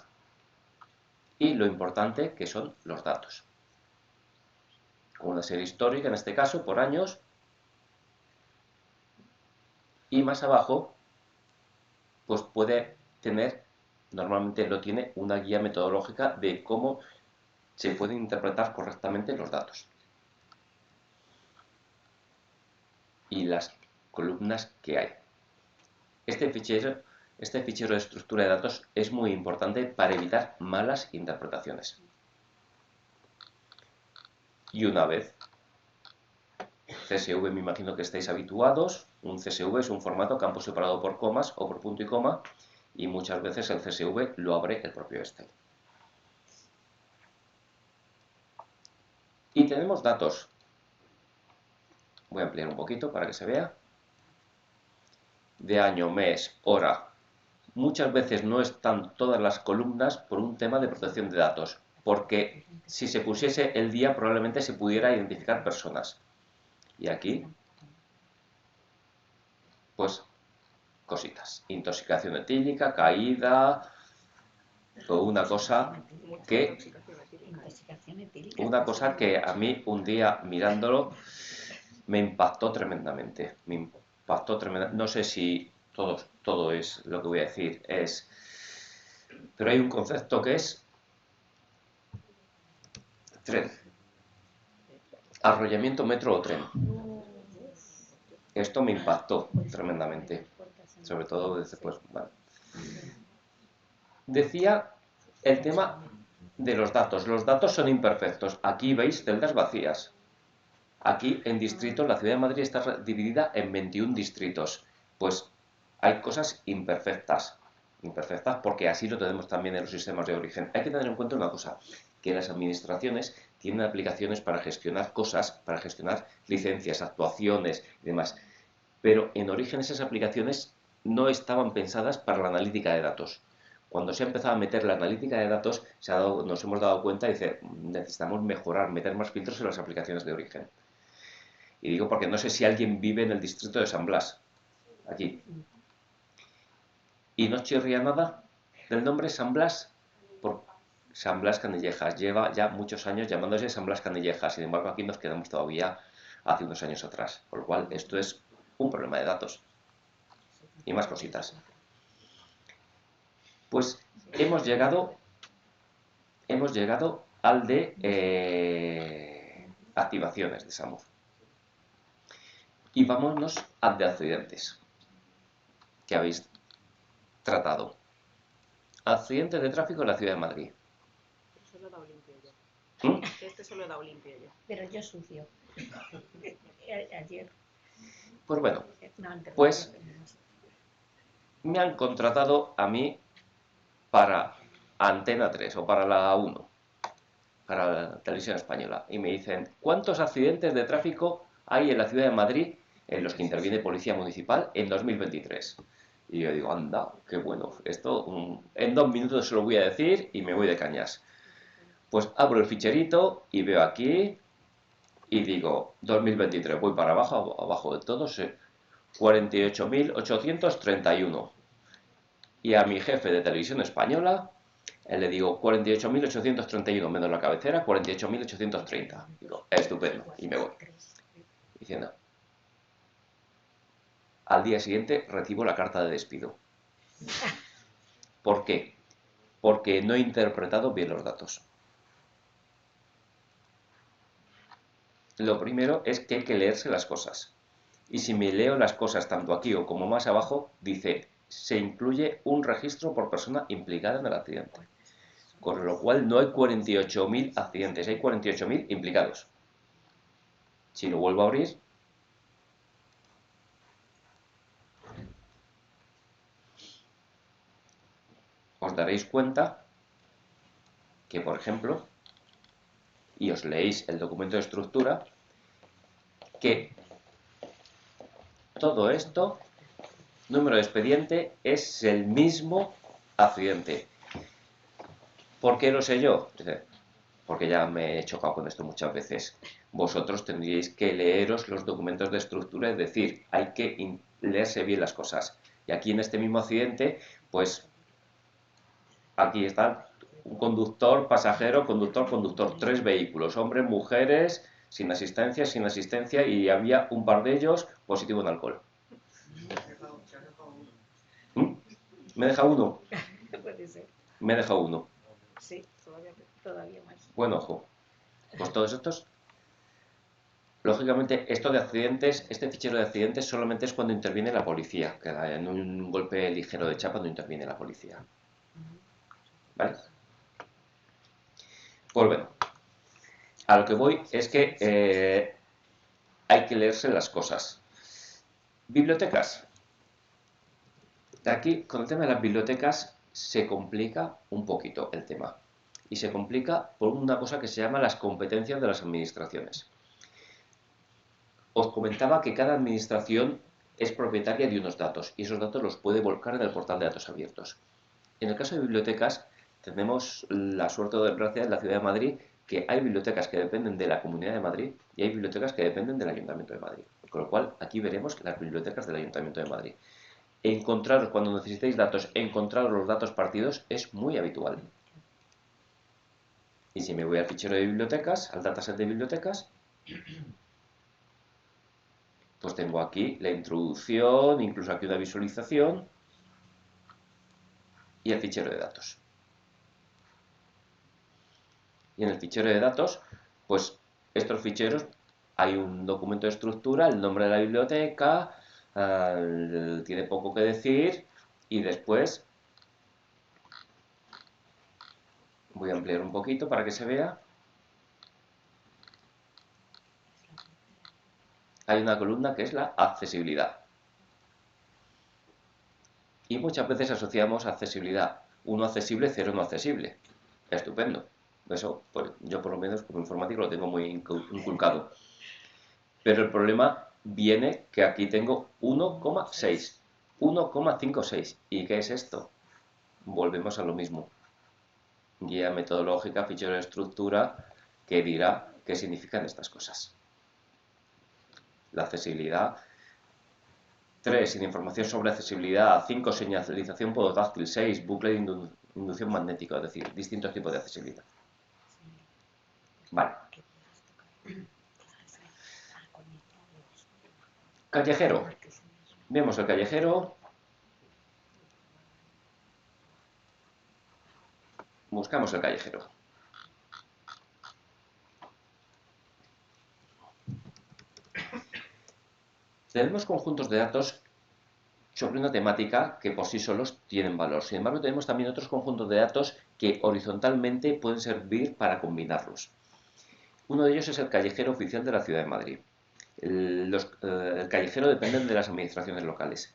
Y lo importante que son los datos. Con una serie histórica, en este caso, por años. Y más abajo, pues puede tener, normalmente lo tiene, una guía metodológica de cómo se pueden interpretar correctamente los datos. Y las columnas que hay. Este fichero de estructura de datos es muy importante para evitar malas interpretaciones. Y una vez, CSV, me imagino que estáis habituados. Un CSV es un formato campo separado por comas o por punto y coma, y muchas veces el CSV lo abre el propio Excel. Y tenemos datos. Voy a ampliar un poquito para que se vea. De año, mes, hora. Muchas veces no están todas las columnas por un tema de protección de datos, porque si se pusiese el día probablemente se pudiera identificar personas. Y aquí, pues, cositas. Intoxicación etílica, caída, o una cosa que a mí un día mirándolo me impactó tremendamente. No sé si todo es lo que voy a decir, pero hay un concepto que es tren. Arrollamiento metro o tren. Esto me impactó tremendamente. Sobre todo después. Bueno. Decía el tema de los datos. Los datos son imperfectos. Aquí veis celdas vacías. Aquí en distritos, la ciudad de Madrid está dividida en 21 distritos. Pues hay cosas imperfectas. Imperfectas porque así lo tenemos también en los sistemas de origen. Hay que tener en cuenta una cosa, que las administraciones tienen aplicaciones para gestionar cosas, para gestionar licencias, actuaciones y demás. Pero en origen esas aplicaciones no estaban pensadas para la analítica de datos. Cuando se ha empezado a meter la analítica de datos, nos hemos dado cuenta de que necesitamos mejorar, meter más filtros en las aplicaciones de origen. Y digo porque no sé si alguien vive en el distrito de San Blas, aquí. Y no chirría nada del nombre San Blas, por San Blas Canillejas. Lleva ya muchos años llamándose San Blas Canillejas. Sin embargo, aquí nos quedamos todavía hace unos años atrás. Por lo cual, esto es un problema de datos. Y más cositas. Pues hemos llegado al de activaciones de SAMUR. Y vámonos al de accidentes que habéis tratado. Accidentes de tráfico en la ciudad de Madrid. Eso lo he dado limpio yo. Este se lo he dado limpio yo. Pero yo sucio. Ayer. Pues bueno, pues me han contratado a mí para Antena 3 o para la 1, para la televisión española. Y me dicen, ¿cuántos accidentes de tráfico hay en la ciudad de Madrid en los que interviene Policía Municipal en 2023? Y yo digo, anda, qué bueno, esto en 2 minutos se lo voy a decir y me voy de cañas. Pues abro el ficherito y veo aquí y digo, 2023, voy para abajo, abajo de todos, 48.831. Y a mi jefe de televisión española, le digo, 48.831, menos la cabecera, 48.830. Digo, estupendo, y me voy. Diciendo, al día siguiente recibo la carta de despido. ¿Por qué? Porque no he interpretado bien los datos. Lo primero es que hay que leerse las cosas. Y si me leo las cosas tanto aquí o como más abajo, dice, se incluye un registro por persona implicada en el accidente. Con lo cual no hay 48.000 accidentes, hay 48.000 implicados. Si lo vuelvo a abrir, os daréis cuenta que, por ejemplo, y os leéis el documento de estructura, que todo esto, número de expediente, es el mismo accidente. ¿Por qué lo sé yo? Porque ya me he chocado con esto muchas veces. Vosotros tendríais que leeros los documentos de estructura, es decir, hay que leerse bien las cosas. Y aquí en este mismo accidente, pues aquí está un conductor, pasajero, conductor, conductor, 3 vehículos, hombres, mujeres, sin asistencia, y había un par de ellos positivo en alcohol. ¿Me deja uno? Puede ser. Me deja uno. Sí, todavía más. Bueno, ojo. Pues todos estos Lógicamente, esto de accidentes, este fichero de accidentes solamente es cuando interviene la policía, que en un golpe ligero de chapa no interviene la policía. ¿Vale? Pues bueno, a lo que voy es que hay que leerse las cosas. Bibliotecas. Aquí, con el tema de las bibliotecas, se complica un poquito el tema. Y se complica por una cosa que se llama las competencias de las administraciones. Os comentaba que cada administración es propietaria de unos datos y esos datos los puede volcar en el portal de datos abiertos. En el caso de bibliotecas, tenemos la suerte o desgracia en la Ciudad de Madrid que hay bibliotecas que dependen de la Comunidad de Madrid y hay bibliotecas que dependen del Ayuntamiento de Madrid. Con lo cual, aquí veremos las bibliotecas del Ayuntamiento de Madrid. Encontraros, cuando necesitéis datos, encontraros los datos partidos es muy habitual. Y si me voy al fichero de bibliotecas, al dataset de bibliotecas, pues tengo aquí la introducción, incluso aquí una visualización y el fichero de datos. Y en el fichero de datos, pues estos ficheros, hay un documento de estructura, el nombre de la biblioteca, tiene poco que decir y después voy a ampliar un poquito para que se vea. Hay una columna que es la accesibilidad. Y muchas veces asociamos accesibilidad 1 accesible, 0 no accesible. Estupendo. Eso, pues yo por lo menos como informático lo tengo muy inculcado. Pero el problema viene que aquí tengo 1,6, 1,56. ¿Y qué es esto? Volvemos a lo mismo. Guía metodológica, fichero de estructura, que dirá qué significan estas cosas. La accesibilidad. 3. Sin información sobre accesibilidad. 5. Señalización podotáctil. 6. Bucle de inducción magnética, es decir, distintos tipos de accesibilidad. Vale. Callejero. Vemos el callejero. Buscamos el callejero. Tenemos conjuntos de datos sobre una temática que por sí solos tienen valor. Sin embargo, tenemos también otros conjuntos de datos que horizontalmente pueden servir para combinarlos. Uno de ellos es el callejero oficial de la Ciudad de Madrid. El callejero depende de las administraciones locales,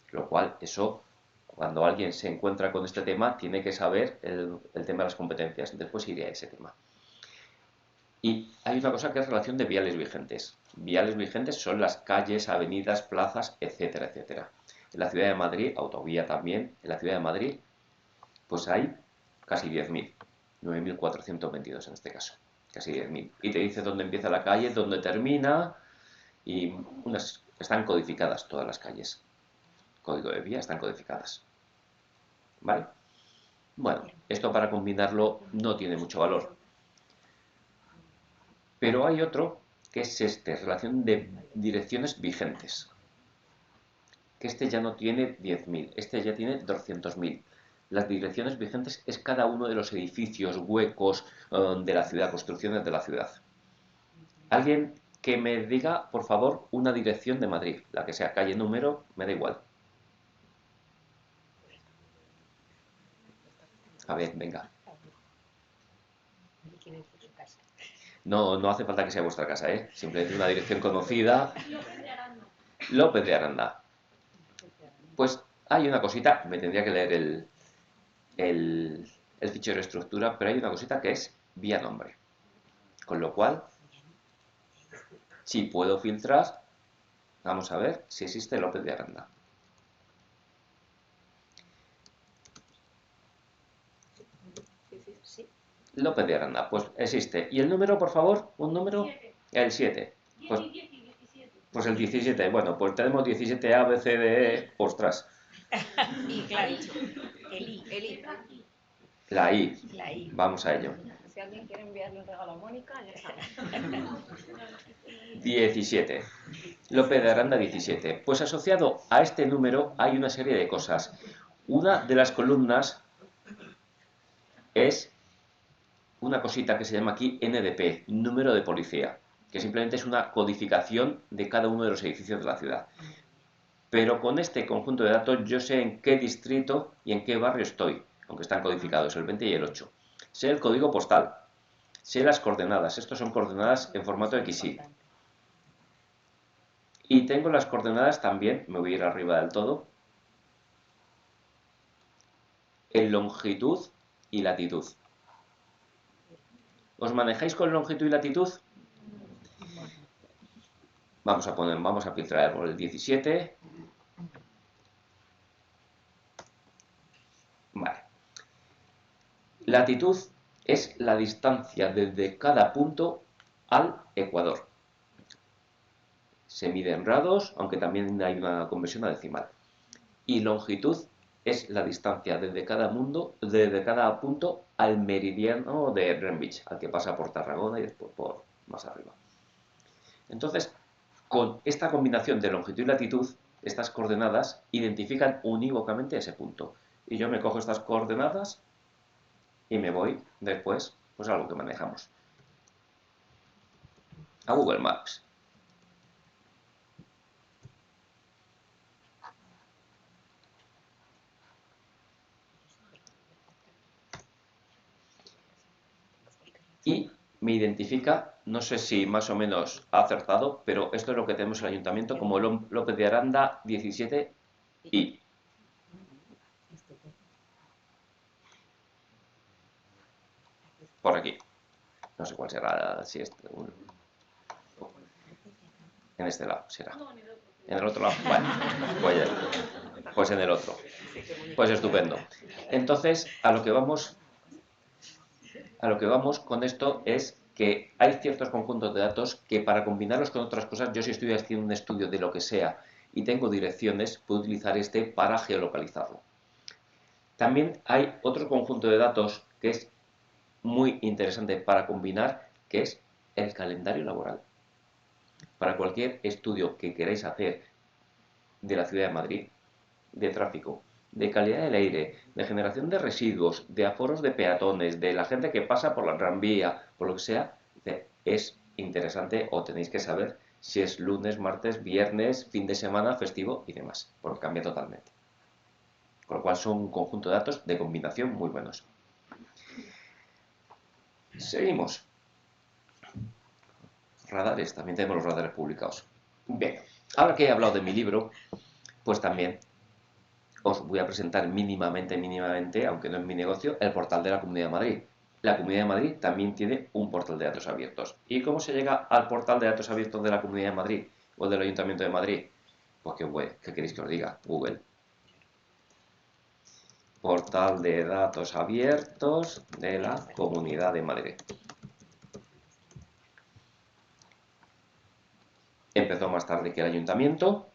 lo cual eso, cuando alguien se encuentra con este tema, tiene que saber el tema de las competencias. Después iré a ese tema. Y hay una cosa que es relación de viales vigentes. Viales vigentes son las calles, avenidas, plazas, etcétera, etcétera. En la Ciudad de Madrid, autovía también, en la Ciudad de Madrid, pues hay casi 10.000, 9.422 en este caso, casi 10.000. Y te dice dónde empieza la calle, dónde termina, y están codificadas todas las calles. Código de vía están codificadas. ¿Vale? Bueno, esto para combinarlo no tiene mucho valor. Pero hay otro que es relación de direcciones vigentes. Que este ya no tiene 10.000, este ya tiene 200.000. Las direcciones vigentes es cada uno de los edificios, huecos de la ciudad, construcciones de la ciudad. Alguien que me diga, por favor, una dirección de Madrid, la que sea, calle, número, me da igual. A ver, venga. No, no hace falta que sea vuestra casa, ¿eh? Simplemente una dirección conocida. López de Aranda. Pues hay una cosita, me tendría que leer el fichero de estructura, pero hay una cosita que es vía nombre. Con lo cual, si puedo filtrar, vamos a ver si existe López de Aranda. López de Aranda, pues existe. ¿Y el número, por favor? ¿Un número? 7. El 7. Pues, 10 y 17. Pues el 17. Bueno, pues tenemos 17 A, B, C, D, E. Ostras. Y claro, el I. La I. La I. Vamos a ello. Si alguien quiere enviarle un regalo a Mónica, ya está. 17. López de Aranda 17. Pues asociado a este número hay una serie de cosas. Una de las columnas es una cosita que se llama aquí NDP, número de policía. que simplemente es una codificación de cada uno de los edificios de la ciudad. Pero con este conjunto de datos yo sé en qué distrito y en qué barrio estoy, aunque están codificados el 20 y el 8. Sé el código postal, sé las coordenadas, estos son coordenadas en formato XY. Y tengo las coordenadas también, me voy a ir arriba del todo, en longitud y latitud. ¿Os manejáis con longitud y latitud? Vamos a filtrar por el 17. Vale. Latitud es la distancia desde cada punto al ecuador. Se mide en grados, aunque también hay una conversión a decimal. Y longitud es la distancia desde cada punto al meridiano de Greenwich, al que pasa por Tarragona y después por más arriba. Entonces, con esta combinación de longitud y latitud, estas coordenadas identifican unívocamente ese punto. Y yo me cojo estas coordenadas y me voy después pues a lo que manejamos. A Google Maps. Y me identifica, no sé si más o menos ha acertado, pero esto es lo que tenemos en el ayuntamiento como López de Aranda 17I. Por aquí. No sé cuál será, si es en este lado será. En el otro lado. Bueno, pues en el otro. Pues estupendo. Entonces, a lo que vamos con esto es que hay ciertos conjuntos de datos que para combinarlos con otras cosas, yo si estoy haciendo un estudio de lo que sea y tengo direcciones, puedo utilizar este para geolocalizarlo. También hay otro conjunto de datos que es muy interesante para combinar, que es el calendario laboral. Para cualquier estudio que queráis hacer de la ciudad de Madrid, de tráfico, de calidad del aire, de generación de residuos, de aforos de peatones, de la gente que pasa por la Gran Vía, por lo que sea, es interesante o tenéis que saber si es lunes, martes, viernes, fin de semana, festivo y demás, porque cambia totalmente. Con lo cual son un conjunto de datos de combinación muy buenos. Seguimos. Radares, también tenemos los radares publicados. Bien, ahora que he hablado de mi libro, pues también os voy a presentar mínimamente, aunque no es mi negocio, el portal de la Comunidad de Madrid. La Comunidad de Madrid también tiene un portal de datos abiertos. ¿Y cómo se llega al portal de datos abiertos de la Comunidad de Madrid o del Ayuntamiento de Madrid? Pues ¿qué queréis que os diga? Google. Portal de datos abiertos de la Comunidad de Madrid. Empezó más tarde que el Ayuntamiento.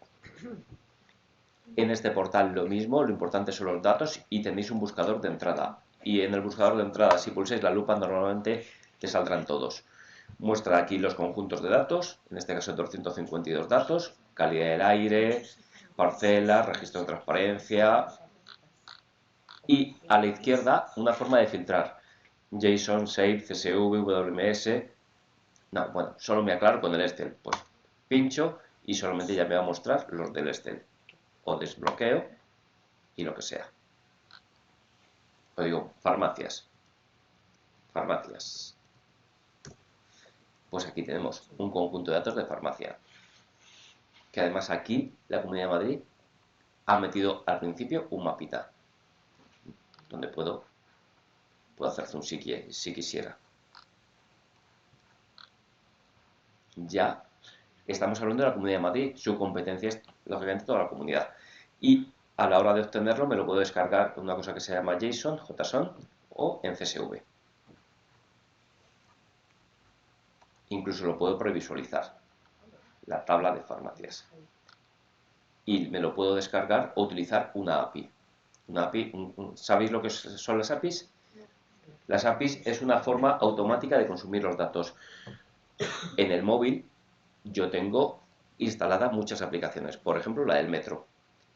En este portal lo mismo, lo importante son los datos y tenéis un buscador de entrada. Y en el buscador de entrada, si pulsáis la lupa, normalmente te saldrán todos. Muestra aquí los conjuntos de datos, en este caso 252 datos, calidad del aire, parcelas, registro de transparencia. Y a la izquierda, una forma de filtrar. JSON, SAFE, CSV, WMS. No, bueno, solo me aclaro con el Excel. Pues pincho y solamente ya me va a mostrar los del Excel. O desbloqueo y lo que sea. Os digo, farmacias. Farmacias. Pues aquí tenemos un conjunto de datos de farmacia. Que además aquí la Comunidad de Madrid ha metido al principio un mapita. Donde puedo hacer zoom si quisiera. Ya estamos hablando de la Comunidad de Madrid. Su competencia es, lógicamente, toda la comunidad. Y a la hora de obtenerlo me lo puedo descargar con una cosa que se llama JSON, JSON o en CSV. Incluso lo puedo previsualizar, la tabla de farmacias. Y me lo puedo descargar o utilizar una API. Una API, ¿sabéis lo que son las APIs? Las APIs es una forma automática de consumir los datos. En el móvil yo tengo instaladas muchas aplicaciones, por ejemplo la del metro.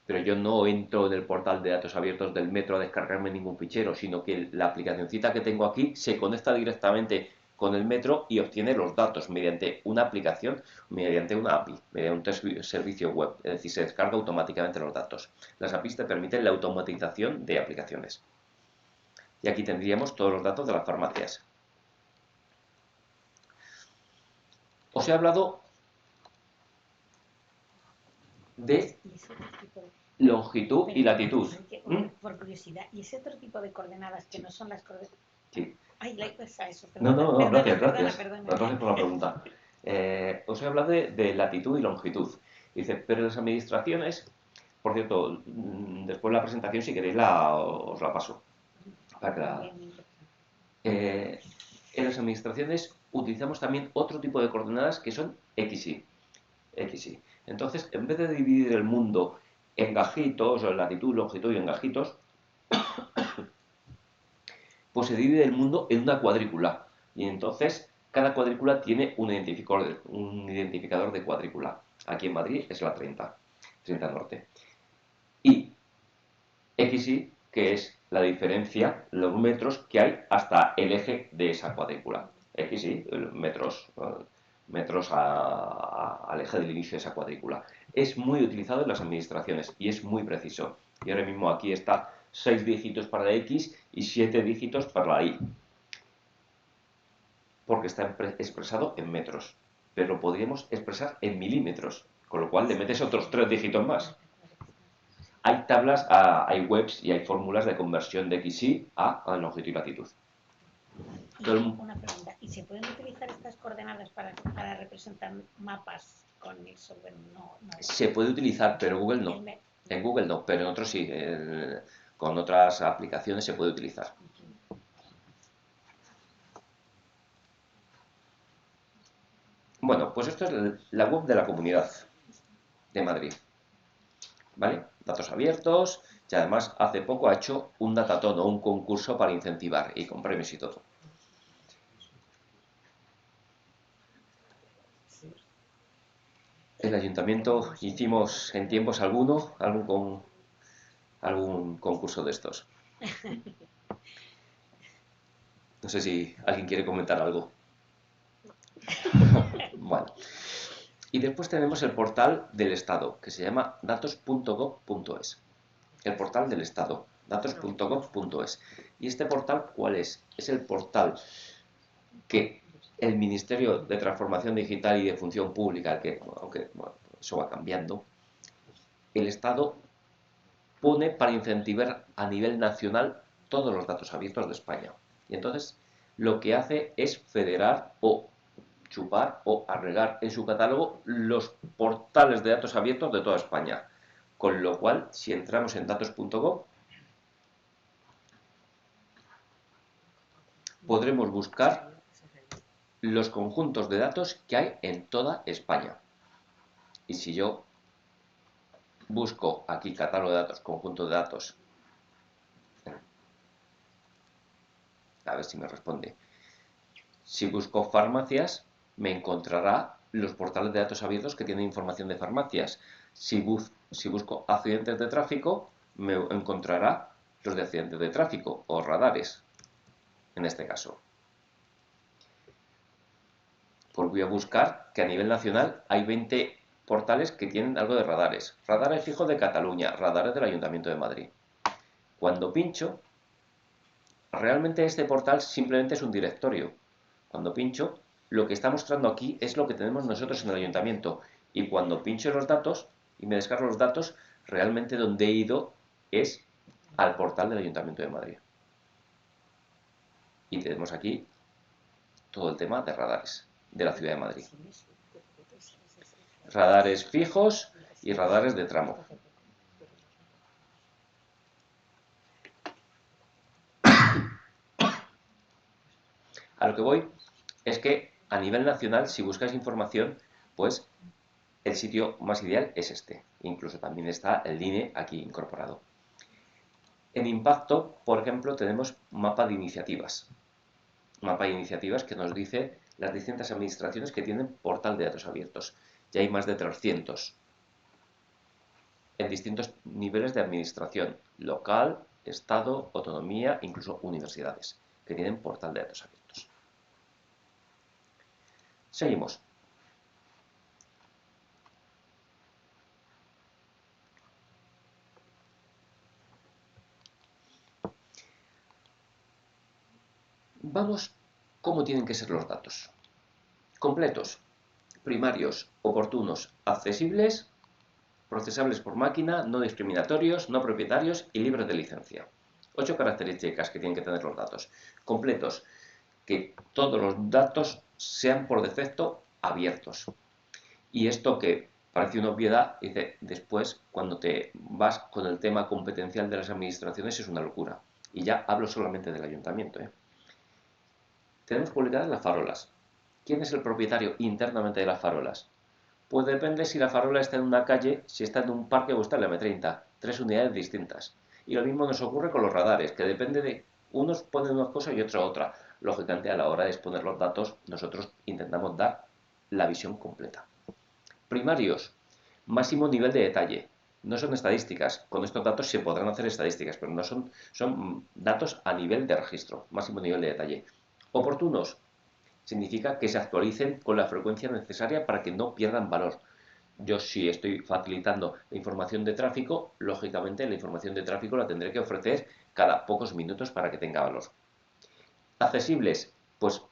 Pero yo no entro en el portal de datos abiertos del metro a descargarme ningún fichero, sino que la aplicacioncita que tengo aquí se conecta directamente con el metro y obtiene los datos mediante una aplicación, mediante una API, mediante un servicio web, es decir, se descarga automáticamente los datos. Las APIs te permiten la automatización de aplicaciones. Y aquí tendríamos todos los datos de las farmacias. Os he hablado de longitud y latitud. Por curiosidad, ¿y ese otro tipo de coordenadas que no son las coordenadas? Sí. Ay, eso. No, gracias. Gracias por la pregunta. Os he hablado de latitud y longitud. Dice, pero las administraciones, por cierto, después de la presentación, si queréis, os la paso. En las administraciones utilizamos también otro tipo de coordenadas que son XY. Entonces, en vez de dividir el mundo en gajitos, o latitud, longitud y en gajitos, pues se divide el mundo en una cuadrícula. Y entonces, cada cuadrícula tiene un identificador de cuadrícula. Aquí en Madrid es la 30 norte. Y XY, que es la diferencia, los metros que hay hasta el eje de esa cuadrícula. XY, metros al eje del inicio de esa cuadrícula. Es muy utilizado en las administraciones y es muy preciso. Y ahora mismo aquí está 6 dígitos para la X y 7 dígitos para la Y. Porque está expresado en metros. Pero lo podríamos expresar en milímetros, con lo cual le metes otros 3 dígitos más. Hay tablas, hay webs y hay fórmulas de conversión de XY a longitud y latitud. Una pregunta, ¿y se pueden utilizar estas coordenadas para representar mapas con el software? No. Se puede utilizar, pero Google no. En Google no, pero en otros sí. Con otras aplicaciones se puede utilizar. Bueno, pues esto es la web de la Comunidad de Madrid. ¿Vale? Datos abiertos, y además hace poco ha hecho un datatón o un concurso para incentivar y con premios y todo. El ayuntamiento hicimos en tiempos algún concurso de estos. No sé si alguien quiere comentar algo. Bueno. Y después tenemos el portal del Estado, que se llama datos.gov.es. El portal del Estado, datos.gov.es. ¿Y este portal cuál es? Es el portal que el Ministerio de Transformación Digital y de Función Pública, aunque eso va cambiando, el Estado pone para incentivar a nivel nacional todos los datos abiertos de España. Y entonces lo que hace es federar o chupar o agregar en su catálogo los portales de datos abiertos de toda España. Con lo cual, si entramos en datos.gov, podremos buscar los conjuntos de datos que hay en toda España. Y si yo busco aquí catálogo de datos, conjunto de datos, a ver si me responde. Si busco farmacias, me encontrará los portales de datos abiertos que tienen información de farmacias. Si busco accidentes de tráfico, me encontrará los de accidentes de tráfico o radares, en este caso. Pues voy a buscar que a nivel nacional hay 20 portales que tienen algo de radares. Radares fijos de Cataluña, radares del Ayuntamiento de Madrid. Cuando pincho, realmente este portal simplemente es un directorio. Cuando pincho, lo que está mostrando aquí es lo que tenemos nosotros en el ayuntamiento. Y cuando pincho los datos y me descargo los datos, realmente donde he ido es al portal del Ayuntamiento de Madrid. Y tenemos aquí todo el tema de radares de la Ciudad de Madrid. Radares fijos y radares de tramo. A lo que voy es que a nivel nacional, si buscáis información, pues el sitio más ideal es este. Incluso también está el INE aquí incorporado. En Impacto, por ejemplo, tenemos mapa de iniciativas. Mapa de iniciativas que nos dice las distintas administraciones que tienen portal de datos abiertos. Ya hay más de 300. En distintos niveles de administración. Local, Estado, autonomía, incluso universidades, que tienen portal de datos abiertos. Seguimos. Vamos, ¿cómo tienen que ser los datos? Completos, primarios, oportunos, accesibles, procesables por máquina, no discriminatorios, no propietarios y libres de licencia. 8 características que tienen que tener los datos. Completos, que todos los datos sean por defecto abiertos. Y esto que parece una obviedad, dice, después cuando te vas con el tema competencial de las administraciones es una locura. Y ya hablo solamente del ayuntamiento, Tenemos publicadas las farolas. ¿Quién es el propietario internamente de las farolas? Pues depende si la farola está en una calle, si está en un parque o está en la M30. 3 unidades distintas. Y lo mismo nos ocurre con los radares, que depende de... Unos ponen una cosa y otros otra. Lógicamente, a la hora de exponer los datos, nosotros intentamos dar la visión completa. Primarios. Máximo nivel de detalle. No son estadísticas. Con estos datos se podrán hacer estadísticas, pero no son datos a nivel de registro. Máximo nivel de detalle. Oportunos. Significa que se actualicen con la frecuencia necesaria para que no pierdan valor. Yo, si estoy facilitando la información de tráfico, lógicamente la información de tráfico la tendré que ofrecer cada pocos minutos para que tenga valor. Accesibles, pues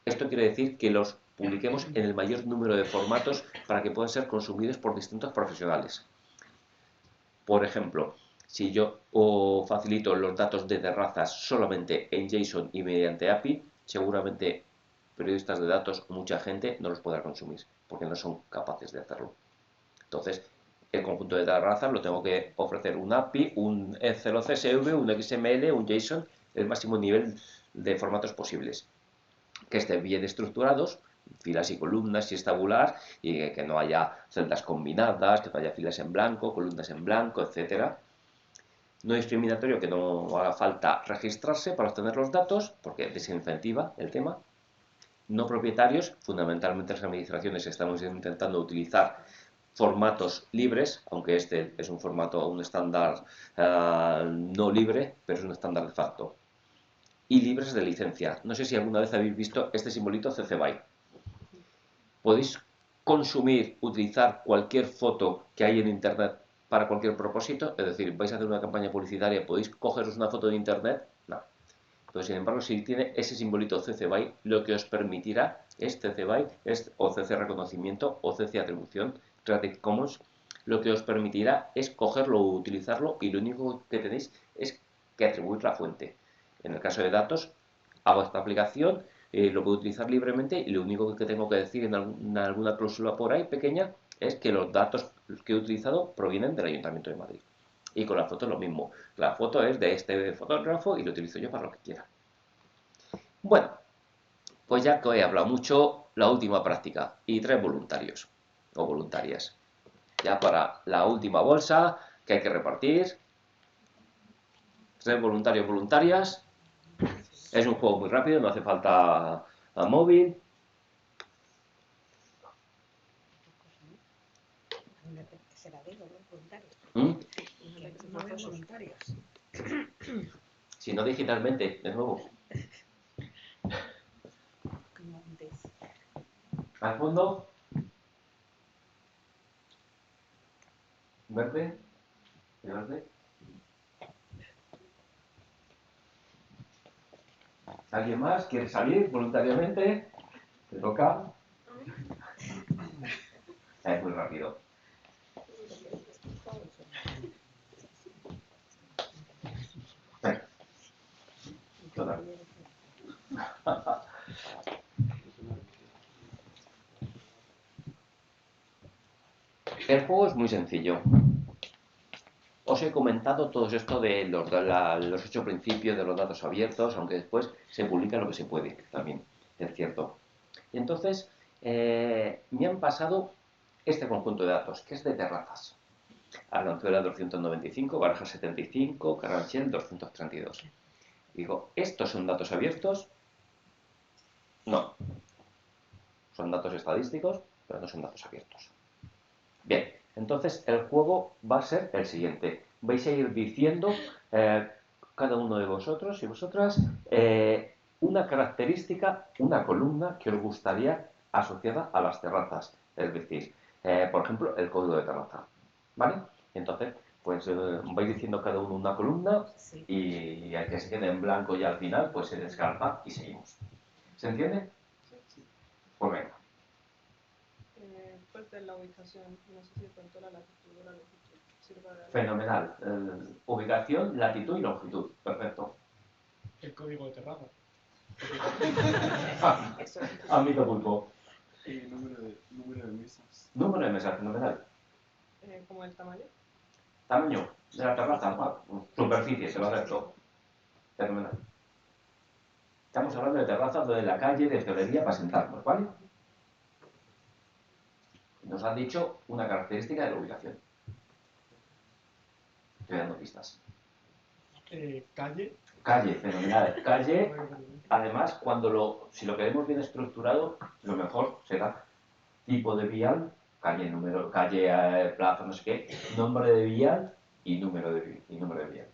esto quiere decir que los publiquemos en el mayor número de formatos para que puedan ser consumidos por distintos profesionales. Por ejemplo, si yo facilito los datos de terrazas solamente en JSON y mediante API, seguramente periodistas de datos, mucha gente no los podrá consumir, porque no son capaces de hacerlo. Entonces, el conjunto de terrazas lo tengo que ofrecer un API, un Excel o CSV, un XML, un JSON, el máximo nivel de formatos posibles. Que estén bien estructurados, filas y columnas si es tabular, y que no haya celdas combinadas, que no haya filas en blanco, columnas en blanco, etcétera. No discriminatorio, que no haga falta registrarse para obtener los datos, porque desincentiva el tema. No propietarios, fundamentalmente las administraciones estamos intentando utilizar formatos libres, aunque este es un formato, un estándar no libre, pero es un estándar de facto. Y libres de licencia. No sé si alguna vez habéis visto este simbolito CC BY. Podéis consumir, utilizar cualquier foto que hay en Internet para cualquier propósito, es decir, vais a hacer una campaña publicitaria, ¿podéis cogeros una foto de Internet? No. Pero sin embargo, si tiene ese simbolito CC BY, lo que os permitirá es CC BY, o CC reconocimiento, o CC atribución, Creative Commons, lo que os permitirá es cogerlo o utilizarlo y lo único que tenéis es que atribuir la fuente. En el caso de datos, hago esta aplicación, lo puedo utilizar libremente y lo único que tengo que decir en alguna cláusula por ahí pequeña es que los datos que he utilizado provienen del Ayuntamiento de Madrid. Y con la foto lo mismo. La foto es de este fotógrafo y lo utilizo yo para lo que quiera. Bueno, pues ya que he hablado mucho, la última práctica. Y 3 voluntarios o voluntarias. Ya para la última bolsa que hay que repartir. 3 voluntarios voluntarias. Es un juego muy rápido, no hace falta móvil. Si no digitalmente, de nuevo. Al fondo. Verde. Verde. ¿Alguien más quiere salir voluntariamente? ¿Te toca? Es muy rápido. Total. El juego es muy sencillo. Os he comentado todo esto de los 8 principios de los datos abiertos, aunque después se publica lo que se puede, también es cierto. Y entonces, me han pasado este conjunto de datos, que es de terrazas. Arganzuela 295, Baraja 75, Carabanchel 232. Digo, ¿estos son datos abiertos? No. Son datos estadísticos, pero no son datos abiertos. Bien, entonces el juego va a ser el siguiente. Vais a ir diciendo, cada uno de vosotros y vosotras, una característica, una columna que os gustaría asociada a las terrazas. Es decir, por ejemplo, el código de terraza. ¿Vale? Entonces, pues vais diciendo cada uno una columna y al que se quede en blanco y al final, pues se descarta y seguimos. ¿Se entiende? Pues venga. Pues de la ubicación, no sé si de pronto la latitud o la longitud sirva de algo. Fenomenal. Ubicación, latitud y longitud. Perfecto. El código de terraza. Ámbito pulpo. Número de mesas. Número de mesas, fenomenal. ¿Cómo el tamaño? Tamaño de la terraza, superficie, se lo acepto. Fenomenal. Estamos hablando de terrazas de la calle, de hostelería para sentarnos, ¿vale? Nos han dicho una característica de la ubicación. Estoy dando pistas. Calle. Calle, fenomenal. Calle, además, si lo queremos bien estructurado, lo mejor será tipo de vial, calle, número, calle, plaza, no sé qué, nombre de vial y número de vial.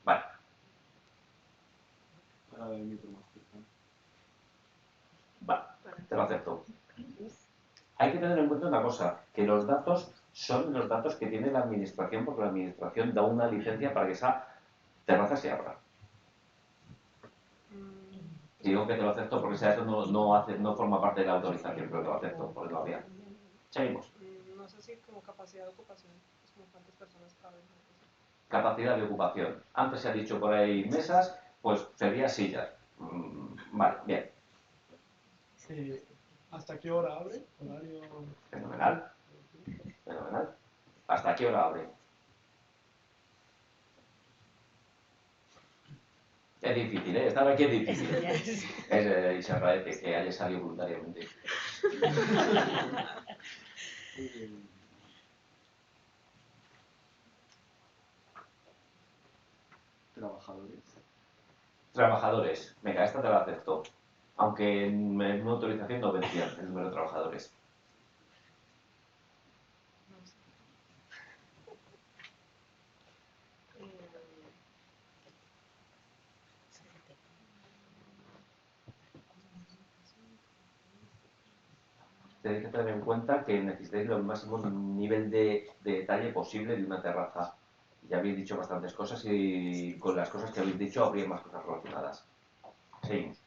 Vale. Vale, te lo acepto. Hay que tener en cuenta una cosa, que los datos son los datos que tiene la administración, porque la administración da una licencia para que esa terraza se abra. Digo que te lo acepto porque ese dato no forma parte de la autorización, pero te lo acepto, porque lo había. Seguimos. No sé si como capacidad de ocupación, es como cuántas personas caben. Capacidad de ocupación. Antes se ha dicho por ahí mesas, pues sería sillas. Vale, bien. ¿Hasta qué hora abre? Horario... Fenomenal. Fenomenal. ¿Hasta qué hora abre? Es difícil, ¿eh? Estar aquí es difícil. Y se agradece que haya salido voluntariamente. Trabajadores. Trabajadores. Venga, esta te la acepto. Aunque en una autorización no vencía el número de trabajadores. Tenéis que tener en cuenta que necesitáis el máximo nivel de detalle posible de una terraza. Ya habéis dicho bastantes cosas y con las cosas que habéis dicho habría más cosas relacionadas. Seguimos.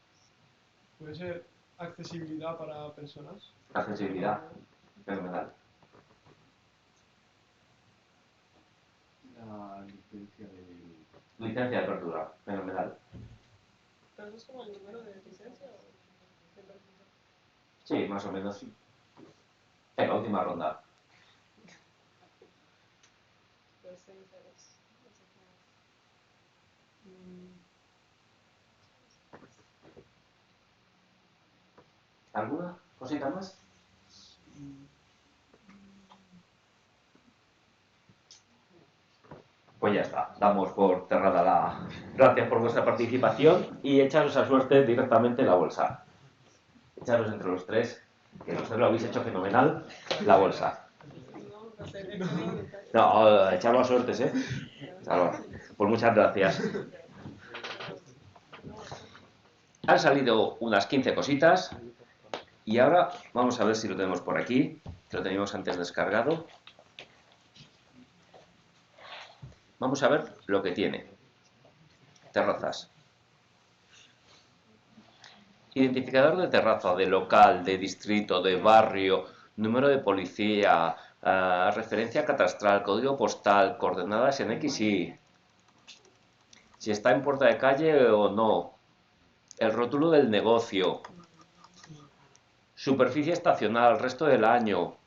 ¿Puede ser accesibilidad para personas? Accesibilidad. Fenomenal. La licencia de... Licencia de apertura. Fenomenal. ¿Pero eso es como el número de licencia o de permiso? Sí, más o menos sí. Venga, última ronda. ¿Alguna cosita más? Pues ya está, damos por cerrada la... Gracias por vuestra participación y echaros a suerte directamente en la bolsa. Echaros entre los tres, que los tres lo habéis hecho fenomenal, la bolsa. No, echarlo a suertes, ¿eh? Pues muchas gracias. Han salido unas 15 cositas y ahora vamos a ver si lo tenemos por aquí, que lo teníamos antes descargado. Vamos a ver lo que tiene. Terrazas. Identificador de terraza, de local, de distrito, de barrio, número de policía, referencia catastral, código postal, coordenadas en XY, si está en puerta de calle o no, el rótulo del negocio, superficie estacional, resto del año.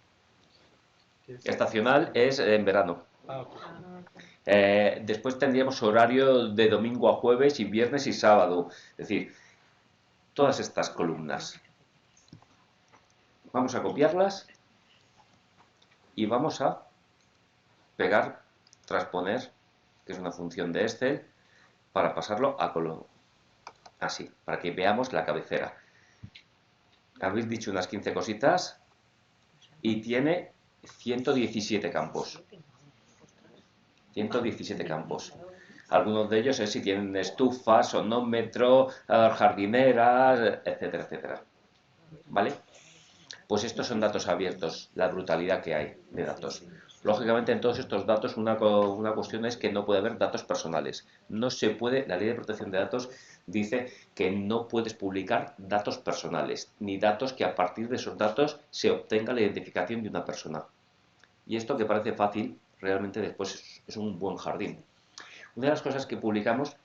Estacional es en verano. Después tendríamos horario de domingo a jueves y viernes y sábado. Es decir, todas estas columnas. Vamos a copiarlas y vamos a pegar, transponer, que es una función de Excel, para pasarlo a columna. Así, para que veamos la cabecera. Habéis dicho unas 15 cositas y tiene 117 campos. 117 campos. Algunos de ellos es si tienen estufas, sonómetro, jardineras, etcétera, etcétera. ¿vale? Pues estos son datos abiertos, la brutalidad que hay de datos. Lógicamente, en todos estos datos, una cuestión es que no puede haber datos personales. No se puede, la Ley de Protección de Datos dice que no puedes publicar datos personales, ni datos que a partir de esos datos se obtenga la identificación de una persona. Y esto que parece fácil, realmente después es un buen jardín. Una de las cosas que publicamos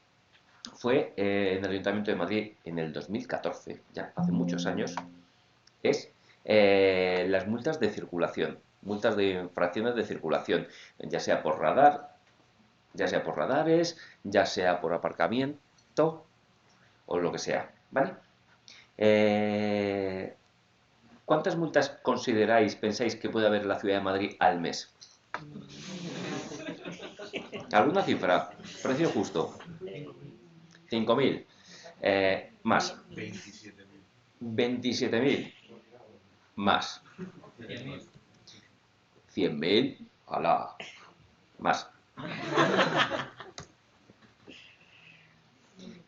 fue en el Ayuntamiento de Madrid en el 2014, ya hace muchos años, es las multas de circulación, multas de infracciones de circulación, ya sea por radar, ya sea por radares, ya sea por aparcamiento o lo que sea, ¿vale? ¿Cuántas multas pensáis que puede haber en la Ciudad de Madrid al mes? ¿Alguna cifra? Precio justo. 5.000. Más. 27.000. Más. 100.000. ¡Hala! Más.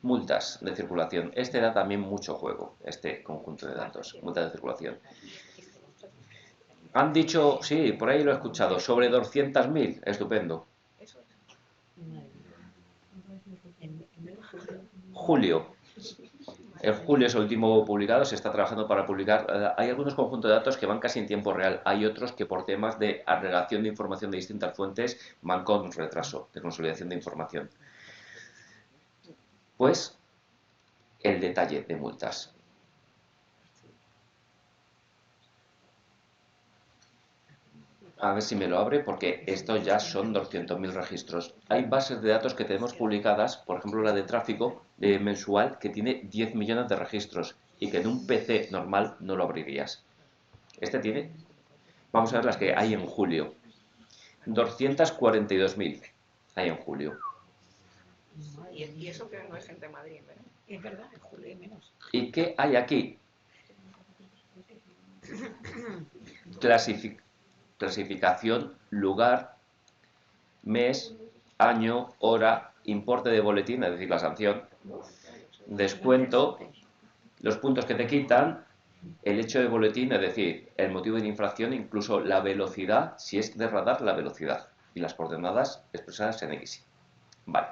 Multas de circulación. Este da también mucho juego, este conjunto de datos. Multas de circulación. Han dicho, sí, por ahí lo he escuchado, sobre 200.000. Estupendo. Julio. En julio es el último publicado, se está trabajando para publicar. Hay algunos conjuntos de datos que van casi en tiempo real, hay otros que por temas de agregación de información de distintas fuentes van con retraso de consolidación de información. Pues el detalle de multas. A ver si me lo abre, porque esto ya son 200.000 registros. Hay bases de datos que tenemos publicadas, por ejemplo la de tráfico mensual, que tiene 10 millones de registros y que en un PC normal no lo abrirías. Este tiene, vamos a ver las que hay en julio. 242.000 hay en julio. Y eso que no es gente de Madrid, ¿verdad? Es verdad, en julio hay menos. ¿Y qué hay aquí? Clasificación, lugar, mes, año, hora, importe de boletín, es decir, la sanción, descuento, los puntos que te quitan, el hecho de boletín, es decir, el motivo de infracción, incluso la velocidad, si es de radar, la velocidad, y las coordenadas expresadas en X. Vale.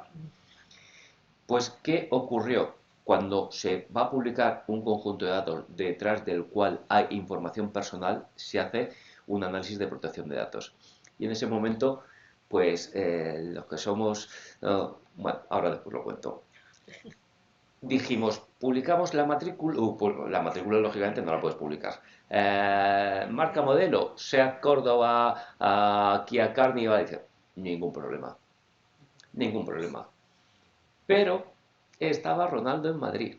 Pues, ¿qué ocurrió? Cuando se va a publicar un conjunto de datos detrás del cual hay información personal, se hace un análisis de protección de datos. Y en ese momento, pues, los que somos... bueno, ahora después lo cuento. Dijimos, publicamos la matrícula... la matrícula, lógicamente, no la puedes publicar. Marca modelo, SEAT Córdoba, Kia Carnival, dice, ningún problema. Ningún problema. Pero estaba Ronaldo en Madrid.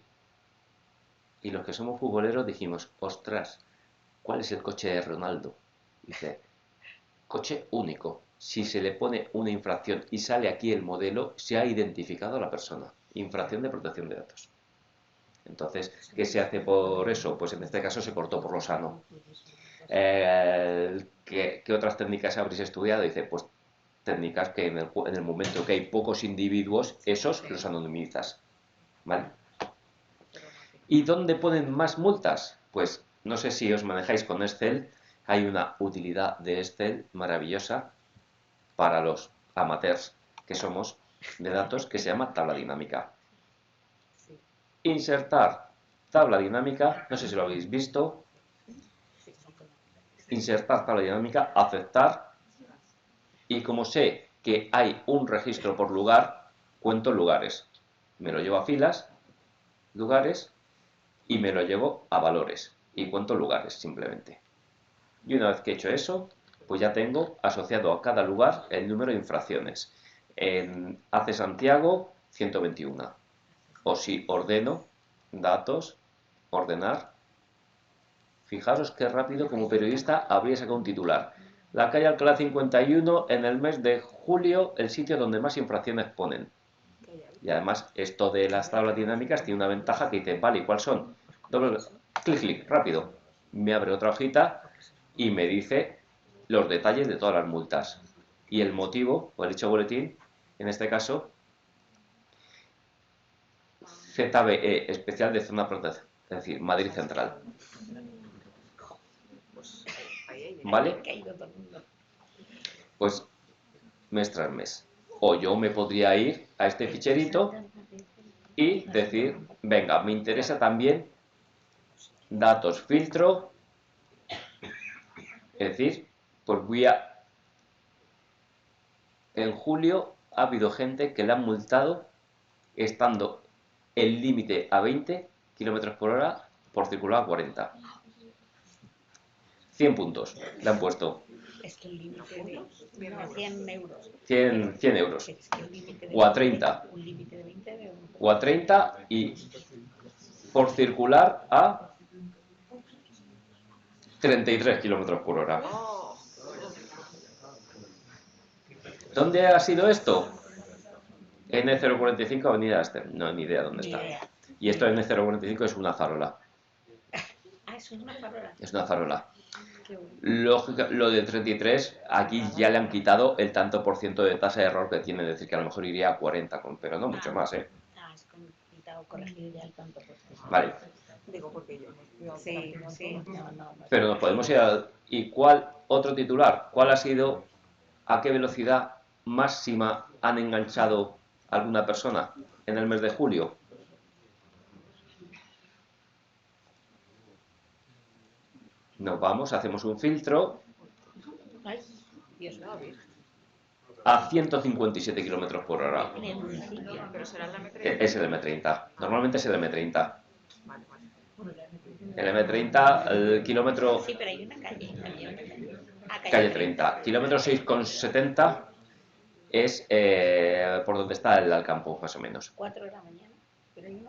Y los que somos futboleros dijimos, ostras, ¿cuál es el coche de Ronaldo? Dice, coche único. Si se le pone una infracción y sale aquí el modelo, se ha identificado a la persona. Infracción de protección de datos. Entonces, ¿qué se hace por eso? Pues en este caso se cortó por lo sano. ¿Qué otras técnicas habréis estudiado? Dice, pues técnicas que en el momento que hay pocos individuos, esos los anonimizas. ¿Vale? ¿Y dónde ponen más multas? Pues no sé si os manejáis con Excel. Hay una utilidad de Excel maravillosa para los amateurs que somos de datos que se llama tabla dinámica. Insertar tabla dinámica, no sé si lo habéis visto. Insertar tabla dinámica, aceptar. Y como sé que hay un registro por lugar, cuento lugares. Me lo llevo a filas, lugares, y me lo llevo a valores. Y cuento lugares, simplemente. Y una vez que he hecho eso, pues ya tengo asociado a cada lugar el número de infracciones. En AC Santiago, 121. O si ordeno datos, ordenar. Fijaros qué rápido como periodista habría sacado un titular. La calle Alcalá 51 en el mes de julio, el sitio donde más infracciones ponen. Y además esto de las tablas dinámicas tiene una ventaja que dice, vale, ¿cuáles son? Doble, clic, clic, rápido. Me abre otra hojita y me dice los detalles de todas las multas. Y el motivo, o el hecho boletín, en este caso, ZBE, especial de zona es decir, Madrid Central. Pues ahí. ¿Vale? Pues mes tras mes. O yo me podría ir a este ficherito y decir, venga, me interesa también datos filtro, es decir, pues voy a... En julio ha habido gente que le han multado estando el límite a 20 km por hora por circular a 40. 100 puntos le han puesto. Es que el límite de... No, 100 euros. 100 euros. Es que el límite de O a 30. Un límite de 20 de euros. O a 30 y por circular a 33 km por hora. ¿Dónde ha sido esto? N045 Avenida Aster. No, ni idea dónde está. Y esto N045 es una farola. Ah, eso es una farola. Es una farola. Lo del 33, aquí ya le han quitado el tanto por ciento de tasa de error que tiene, es decir, que a lo mejor iría a 40, pero no mucho más, ¿eh? Ah, es quitado, corregido ya el tanto por ciento. Vale. Digo, porque yo Sí, sí. Pero nos podemos ir a... ¿Y cuál otro titular? ¿Cuál ha sido, a qué velocidad máxima han enganchado alguna persona en el mes de julio? Nos vamos, hacemos un filtro Ay, Dios mío. a 157 km por hora. En el municipio. Pero será el M30. Es el M30. Normalmente es el M30. El M30, el kilómetro... Sí, pero hay una calle también. Calle 30. Kilómetro 6,70 es por donde está el Alcampo, más o menos. 4 de la mañana.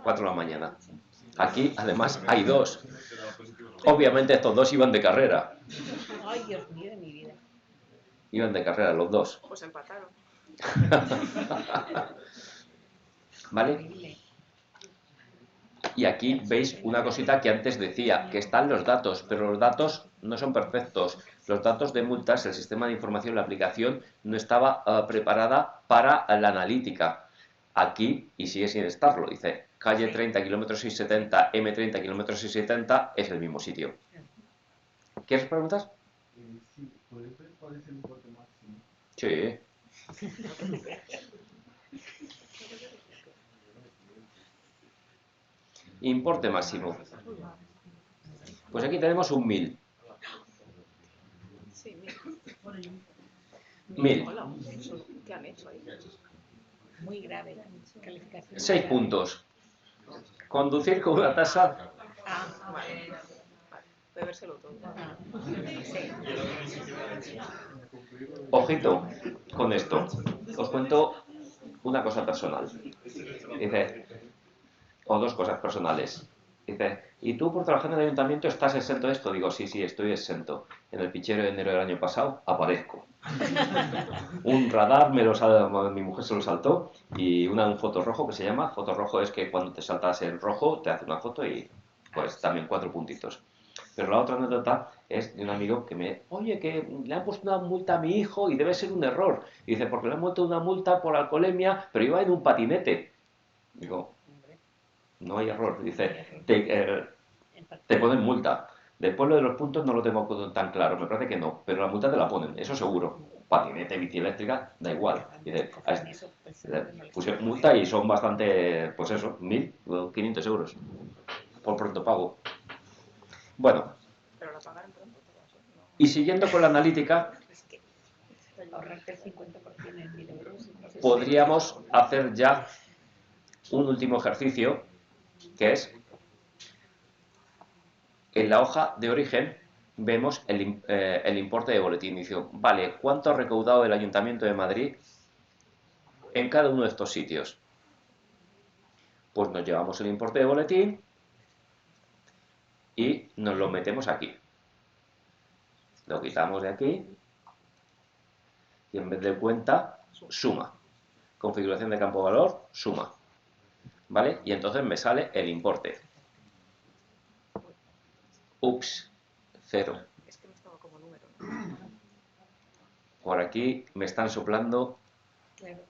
4 de la mañana. Aquí, además, hay dos. Obviamente estos dos iban de carrera. Ay, Dios mío de mi vida. Iban de carrera los dos. Pues empataron. ¿Vale? Y aquí veis una cosita que antes decía, que están los datos, pero los datos no son perfectos. Los datos de multas, el sistema de información, la aplicación, no estaba preparada para la analítica. Aquí, y sigue sin estarlo, dice, calle 30, kilómetro 670, M30, kilómetro 670, es el mismo sitio. ¿Quieres preguntas? Sí, ¿puedes ver cuál es el importe máximo? Sí. Importe máximo. Pues aquí tenemos un 1000. Sí, 1000. ¿Qué han hecho ahí? Muy grave. Calificación. 6 puntos. Conducir con una tasa... Vale. Bebérselo todo. Ojito con esto. Os cuento una cosa personal. Dice, o dos cosas personales. Dice, ¿y tú por trabajar en el ayuntamiento estás exento de esto? Digo, sí, estoy exento. En el fichero de enero del año pasado aparezco. Un radar mi mujer se lo saltó y un foto rojo que se llama. Foto rojo es que cuando te saltas en rojo te hace una foto y pues también 4 puntitos. Pero la otra anécdota es de un amigo que oye, que le han puesto una multa a mi hijo y debe ser un error. Y dice, porque le han puesto una multa por alcoholemia, pero iba en un patinete. Digo, no hay error. Dice, te ponen multa. Después lo de los puntos no lo tengo tan claro, me parece que no, pero la multa te la ponen, eso seguro. Patinete, bici eléctrica, da igual. Dice, pusieron multa y son bastante, pues eso, 1.500 euros por pronto pago. Bueno, y siguiendo con la analítica, Ahorrarte el 50% en 1.000 euros. podríamos hacer ya un último ejercicio, que es, en la hoja de origen vemos el importe de boletín. Dice, vale, ¿cuánto ha recaudado el Ayuntamiento de Madrid en cada uno de estos sitios? Pues nos llevamos el importe de boletín y nos lo metemos aquí. Lo quitamos de aquí y en vez de cuenta, suma. Configuración de campo valor, suma. ¿Vale? Y entonces me sale el importe. Ups, 0. Es que no estaba como número. Por aquí me están soplando. Claro,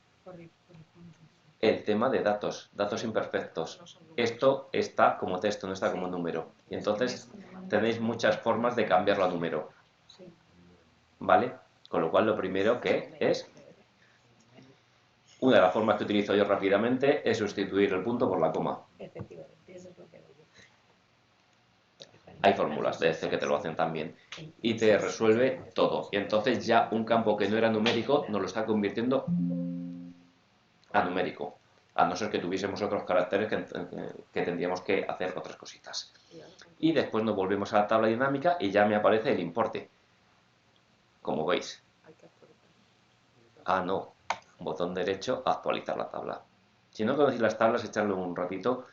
el tema de datos imperfectos. Esto está como texto, no está como número. Y entonces tenéis muchas formas de cambiarlo a número. ¿Vale? Con lo cual lo primero que es, una de las formas que utilizo yo rápidamente es sustituir el punto por la coma. Efectivamente, eso es lo que hago yo. Hay fórmulas de Excel que te lo hacen también y te resuelve todo. Y entonces ya un campo que no era numérico nos lo está convirtiendo a numérico. A no ser que tuviésemos otros caracteres que tendríamos que hacer otras cositas. Y después nos volvemos a la tabla dinámica y ya me aparece el importe. Como veis. Ah, no. Botón derecho, actualizar la tabla. Si no conocéis las tablas, echarle un ratito,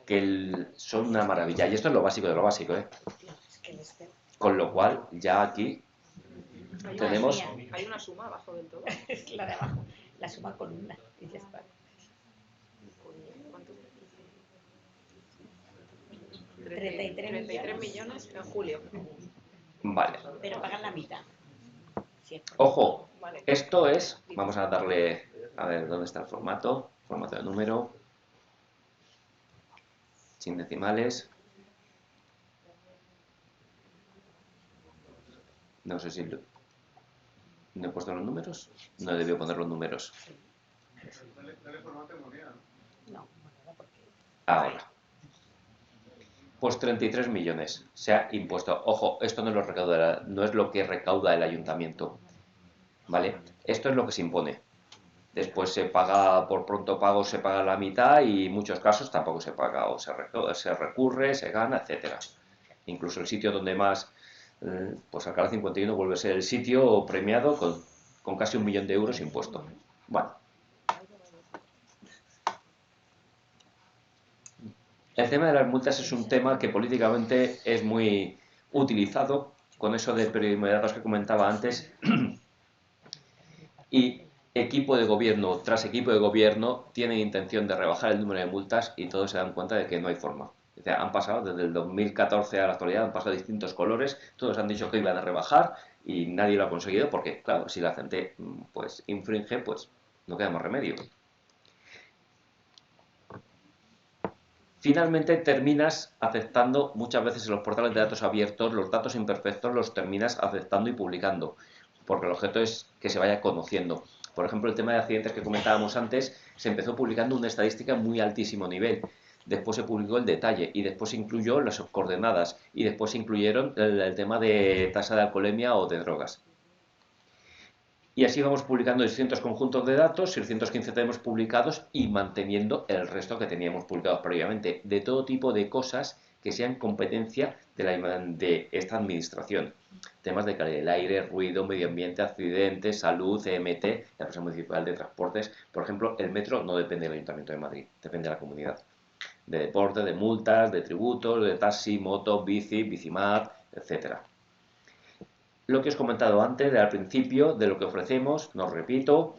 que son una maravilla. Y esto es lo básico de lo básico, ¿eh? Con lo cual, ya aquí tenemos... Hay una suma abajo del todo. Es la de abajo, la suma columna, y ya está. ¿Cuánto? 33 millones en julio. Vale. Pero pagan la mitad. Ojo, esto es... Vamos a darle... A ver, ¿dónde está el formato? Formato de número. Sin decimales. No sé si... ¿No he puesto los números? No he debido poner los números. Dale formato de moneda, ¿no? No, porque... Ahora. Pues 33 millones se ha impuesto. Ojo, esto no es lo que recauda el ayuntamiento. ¿Vale? Esto es lo que se impone. Después se paga por pronto pago, se paga la mitad y en muchos casos tampoco se paga o se recurre, se gana, etcétera. Incluso el sitio donde más, pues Alcalá 51 vuelve a ser el sitio premiado con casi 1 millón de euros impuesto. Bueno. El tema de las multas es un tema que políticamente es muy utilizado con eso del periodismo de datos que comentaba antes y equipo de gobierno tras equipo de gobierno tienen intención de rebajar el número de multas y todos se dan cuenta de que no hay forma. O sea, han pasado desde el 2014 a la actualidad, han pasado distintos colores, todos han dicho que iban a rebajar y nadie lo ha conseguido porque, claro, si la gente pues infringe, pues no queda más remedio. Finalmente terminas aceptando, muchas veces en los portales de datos abiertos, los datos imperfectos los terminas aceptando y publicando, porque el objeto es que se vaya conociendo. Por ejemplo, el tema de accidentes que comentábamos antes, se empezó publicando una estadística muy altísimo nivel, después se publicó el detalle y después se incluyó las coordenadas y después se incluyeron el tema de tasa de alcoholemia o de drogas. Y así vamos publicando distintos conjuntos de datos, 615 tenemos publicados y manteniendo el resto que teníamos publicados previamente, de todo tipo de cosas que sean competencia de esta administración. Temas de calidad del aire, ruido, medio ambiente, accidentes, salud, EMT, la empresa municipal de transportes. Por ejemplo, el metro no depende del Ayuntamiento de Madrid, depende de la comunidad. De deporte, de multas, de tributos, de taxi, moto, bici, bicimap, etcétera. Lo que os he comentado antes, al principio, de lo que ofrecemos, no os repito.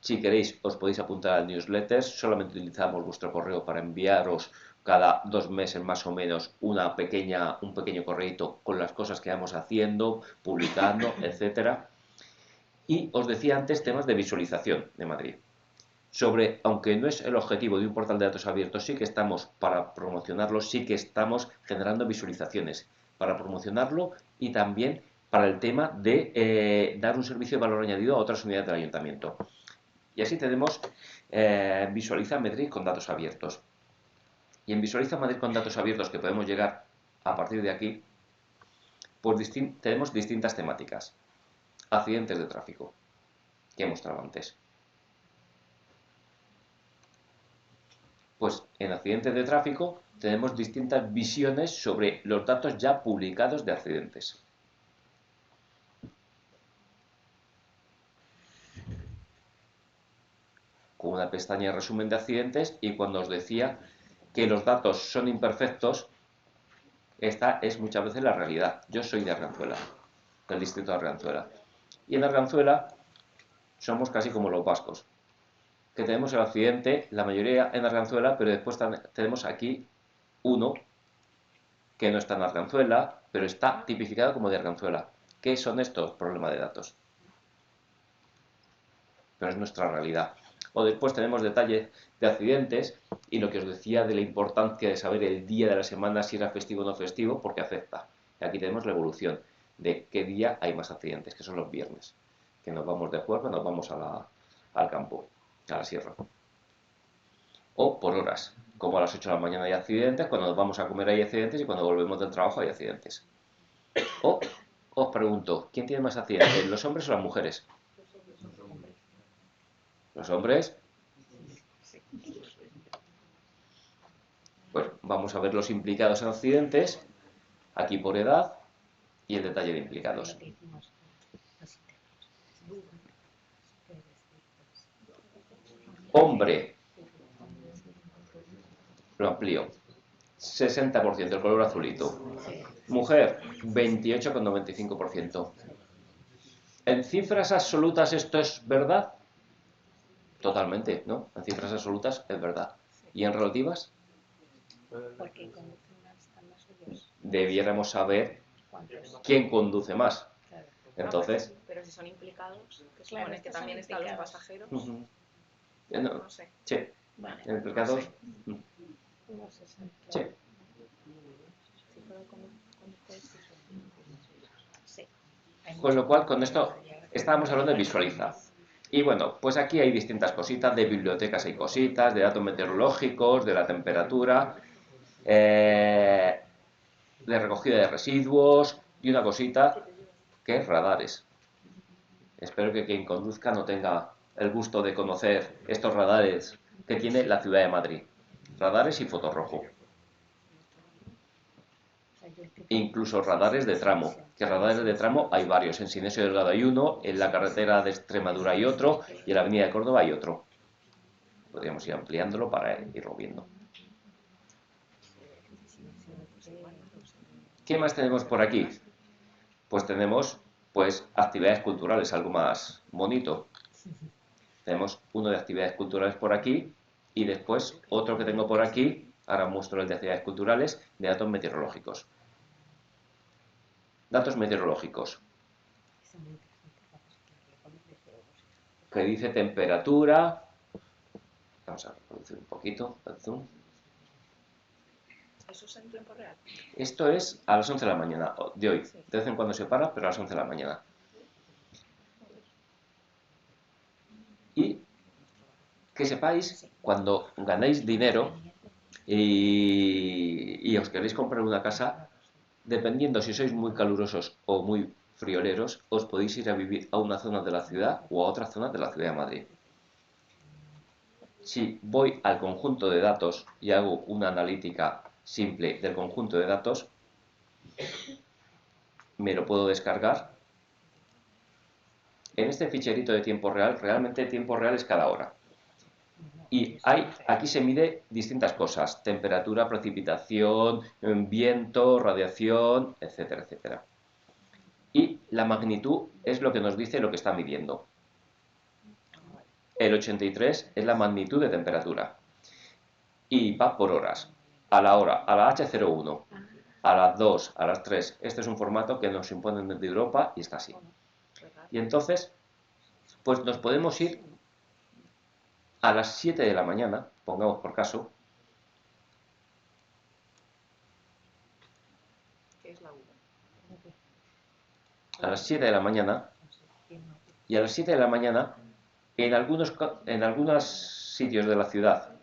Si queréis, os podéis apuntar al newsletter. Solamente utilizamos vuestro correo para enviaros cada 2 meses más o menos un pequeño correíto con las cosas que vamos haciendo, publicando, etcétera. Y os decía antes temas de visualización de Madrid. Aunque no es el objetivo de un portal de datos abiertos, sí que estamos para promocionarlo, sí que estamos generando visualizaciones para promocionarlo y también para el tema de dar un servicio de valor añadido a otras unidades del ayuntamiento. Y así tenemos Visualiza Madrid con datos abiertos. Y en Visualiza Madrid con datos abiertos, que podemos llegar a partir de aquí, pues tenemos distintas temáticas. Accidentes de tráfico, que he mostrado antes. Pues en accidentes de tráfico tenemos distintas visiones sobre los datos ya publicados de accidentes. Con una pestaña de resumen de accidentes y cuando os decía que los datos son imperfectos, esta es muchas veces la realidad. Yo soy de Arganzuela, del distrito de Arganzuela. Y en Arganzuela somos casi como los vascos, que tenemos el accidente, la mayoría en Arganzuela, pero después tenemos aquí uno que no está en Arganzuela, pero está tipificado como de Arganzuela. ¿Qué son estos problemas de datos? Pero es nuestra realidad. O después tenemos detalles de accidentes y lo que os decía de la importancia de saber el día de la semana si era festivo o no festivo, porque afecta. Y aquí tenemos la evolución de qué día hay más accidentes, que son los viernes, que nos vamos de juerga, nos vamos al campo, a la sierra. O por horas, como a las 8 de la mañana hay accidentes, cuando nos vamos a comer hay accidentes y cuando volvemos del trabajo hay accidentes. O os pregunto, ¿quién tiene más accidentes, los hombres o las mujeres? Los hombres. Pues vamos a ver los implicados en accidentes, aquí por edad y el detalle de implicados. Hombre, lo amplío, 60%, el color azulito. Mujer, 28,95%. ¿En cifras absolutas esto es verdad? Totalmente, ¿no? En cifras absolutas es verdad. ¿Y en relativas? Debiéramos saber quién conduce más. Entonces... Pero si son implicados, que supone que también están los pasajeros. No sé. Sí. Implicados. Sí. Con lo cual, con esto estábamos hablando de visualizar. Y bueno, pues aquí hay distintas cositas, de bibliotecas hay cositas, de datos meteorológicos, de la temperatura, de recogida de residuos y una cosita que es radares. Espero que quien conduzca no tenga el gusto de conocer estos radares que tiene la ciudad de Madrid. Radares y fotorrojo. Incluso radares de tramo, que radares de tramo hay varios, en Sinesio Delgado hay uno, en la carretera de Extremadura hay otro y en la avenida de Córdoba hay otro. Podríamos ir ampliándolo para irlo viendo. ¿Qué más tenemos por aquí? Pues tenemos actividades culturales, algo más bonito. Tenemos uno de actividades culturales por aquí y después otro que tengo por aquí, ahora muestro el de actividades culturales, de datos meteorológicos. Datos meteorológicos. Que dice temperatura. Vamos a reproducir un poquito el zoom. ¿Eso es en tiempo real? Esto es a las 11 de la mañana de hoy. De vez en cuando se para, pero a las 11 de la mañana. Y que sepáis, cuando ganáis dinero y os queréis comprar una casa, dependiendo si sois muy calurosos o muy frioleros, os podéis ir a vivir a una zona de la ciudad o a otra zona de la ciudad de Madrid. Si voy al conjunto de datos y hago una analítica simple del conjunto de datos, me lo puedo descargar. En este ficherito de tiempo real, realmente tiempo real es cada hora. Y aquí se mide distintas cosas, temperatura, precipitación, viento, radiación, etcétera, etcétera. Y la magnitud es lo que nos dice lo que está midiendo. El 83 es la magnitud de temperatura. Y va por horas. A la hora, a la H01, a las 2, a las 3. Este es un formato que nos imponen desde Europa y está así. Y entonces, pues nos podemos ir a las 7 de la mañana, pongamos por caso. ¿Qué es la U? A las 7 de la mañana. Y a las 7 de la mañana, en algunos sitios de la ciudad,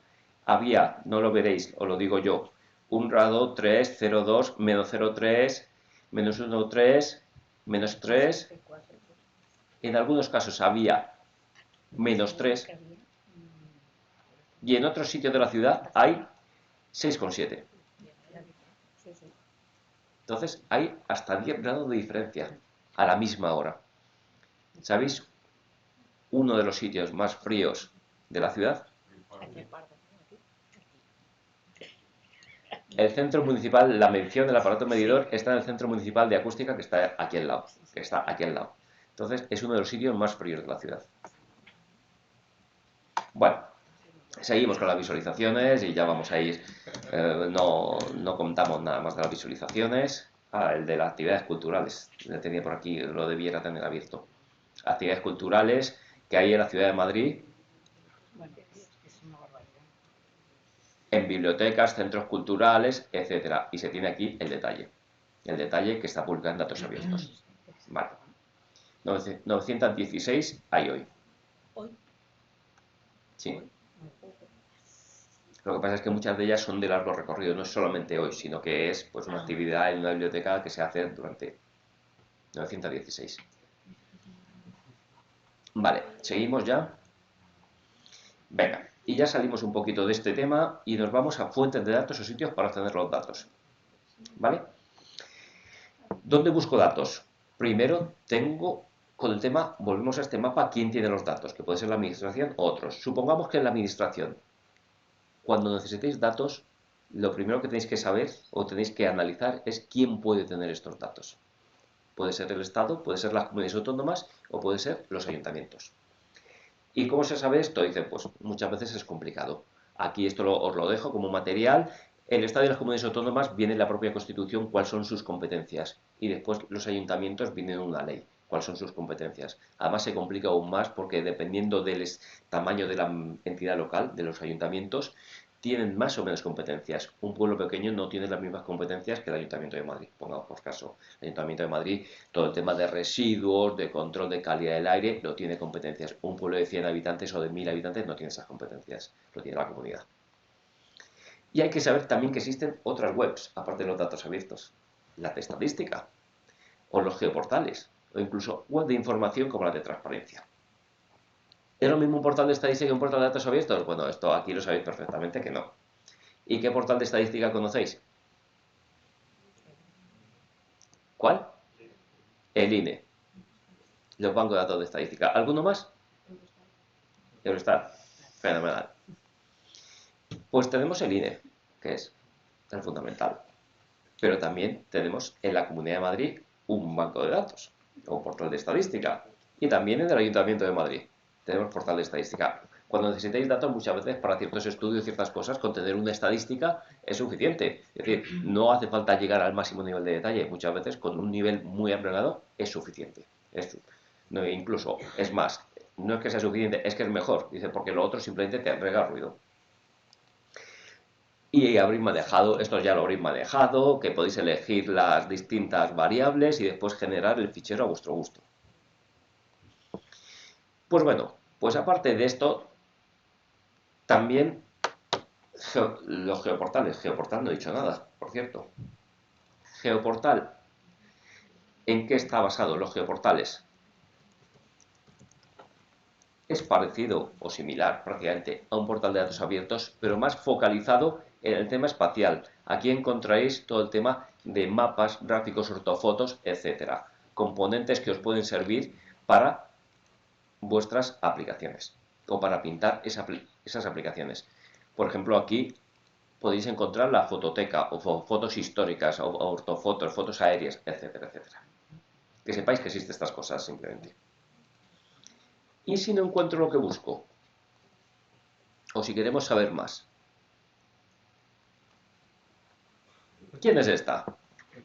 había, no lo veréis, os lo digo yo, un grado 3, 0,2, menos 0,3, menos 1,3, menos 3. En algunos casos había menos 3. Y en otros sitios de la ciudad hay 6,7. Entonces hay hasta 10 grados de diferencia a la misma hora. ¿Sabéis? Uno de los sitios más fríos de la ciudad. El centro municipal, la medición del aparato medidor está en el centro municipal de acústica que está aquí al lado. Entonces es uno de los sitios más fríos de la ciudad. Bueno, seguimos con las visualizaciones y ya vamos a ir. No contamos nada más de las visualizaciones. El de las actividades culturales. Lo tenía por aquí, lo debiera tener abierto. Actividades culturales que hay en la ciudad de Madrid. En bibliotecas, centros culturales, etcétera. Y se tiene aquí el detalle. El detalle que está publicado en datos abiertos. Vale. 916 hay hoy. ¿Hoy? Sí. Lo que pasa es que muchas de ellas son de largo recorrido, no es solamente hoy, sino que es pues una actividad en una biblioteca que se hace durante 916. Vale, seguimos ya. Venga, y ya salimos un poquito de este tema y nos vamos a fuentes de datos o sitios para obtener los datos. ¿Vale? ¿Dónde busco datos? Primero tengo con el tema, volvemos a este mapa, ¿quién tiene los datos? Que puede ser la administración o otros. Supongamos que es la administración. Cuando necesitéis datos, lo primero que tenéis que saber o tenéis que analizar es quién puede tener estos datos. Puede ser el Estado, puede ser las comunidades autónomas o puede ser los ayuntamientos. ¿Y cómo se sabe esto? Dice, pues muchas veces es complicado. Aquí esto os lo dejo como material. El Estado y las comunidades autónomas viene en la propia Constitución cuáles son sus competencias. Y después los ayuntamientos vienen en una ley cuáles son sus competencias. Además se complica aún más porque dependiendo del tamaño de la entidad local, de los ayuntamientos, tienen más o menos competencias. Un pueblo pequeño no tiene las mismas competencias que el Ayuntamiento de Madrid. Pongamos por caso, el Ayuntamiento de Madrid, todo el tema de residuos, de control de calidad del aire, no tiene competencias. Un pueblo de 100 habitantes o de 1000 habitantes no tiene esas competencias, lo tiene la comunidad. Y hay que saber también que existen otras webs, aparte de los datos abiertos. La de estadística, o los geoportales, o incluso web de información como la de transparencia. ¿Es lo mismo un portal de estadística que un portal de datos abiertos? Bueno, esto aquí lo sabéis perfectamente que no. ¿Y qué portal de estadística conocéis? ¿Cuál? El INE. Los bancos de datos de estadística. ¿Alguno más? Eurostat. Fenomenal. Pues tenemos el INE, que es el fundamental. Pero también tenemos en la Comunidad de Madrid un banco de datos, o un portal de estadística. Y también en el Ayuntamiento de Madrid tenemos portal de estadística. Cuando necesitáis datos, muchas veces para ciertos estudios, ciertas cosas, con tener una estadística es suficiente. Es decir, no hace falta llegar al máximo nivel de detalle. Muchas veces con un nivel muy aplanado es suficiente. No, incluso, es más, no es que sea suficiente, es que es mejor. Dice, porque lo otro simplemente te agrega ruido. Y habréis manejado, esto ya lo habréis manejado, que podéis elegir las distintas variables y después generar el fichero a vuestro gusto. Pues bueno, pues aparte de esto, también los geoportales. Geoportal no he dicho nada, por cierto. Geoportal. ¿En qué está basado los geoportales? Es parecido o similar prácticamente a un portal de datos abiertos, pero más focalizado en el tema espacial. Aquí encontraréis todo el tema de mapas, gráficos, ortofotos, etcétera. Componentes que os pueden servir para vuestras aplicaciones o para pintar esas aplicaciones. Por ejemplo, aquí podéis encontrar la fototeca o fotos históricas o ortofotos, fotos aéreas, etcétera, etcétera. Que sepáis que existen estas cosas simplemente. ¿Y si no encuentro lo que busco? O si queremos saber más. ¿Quién es esta?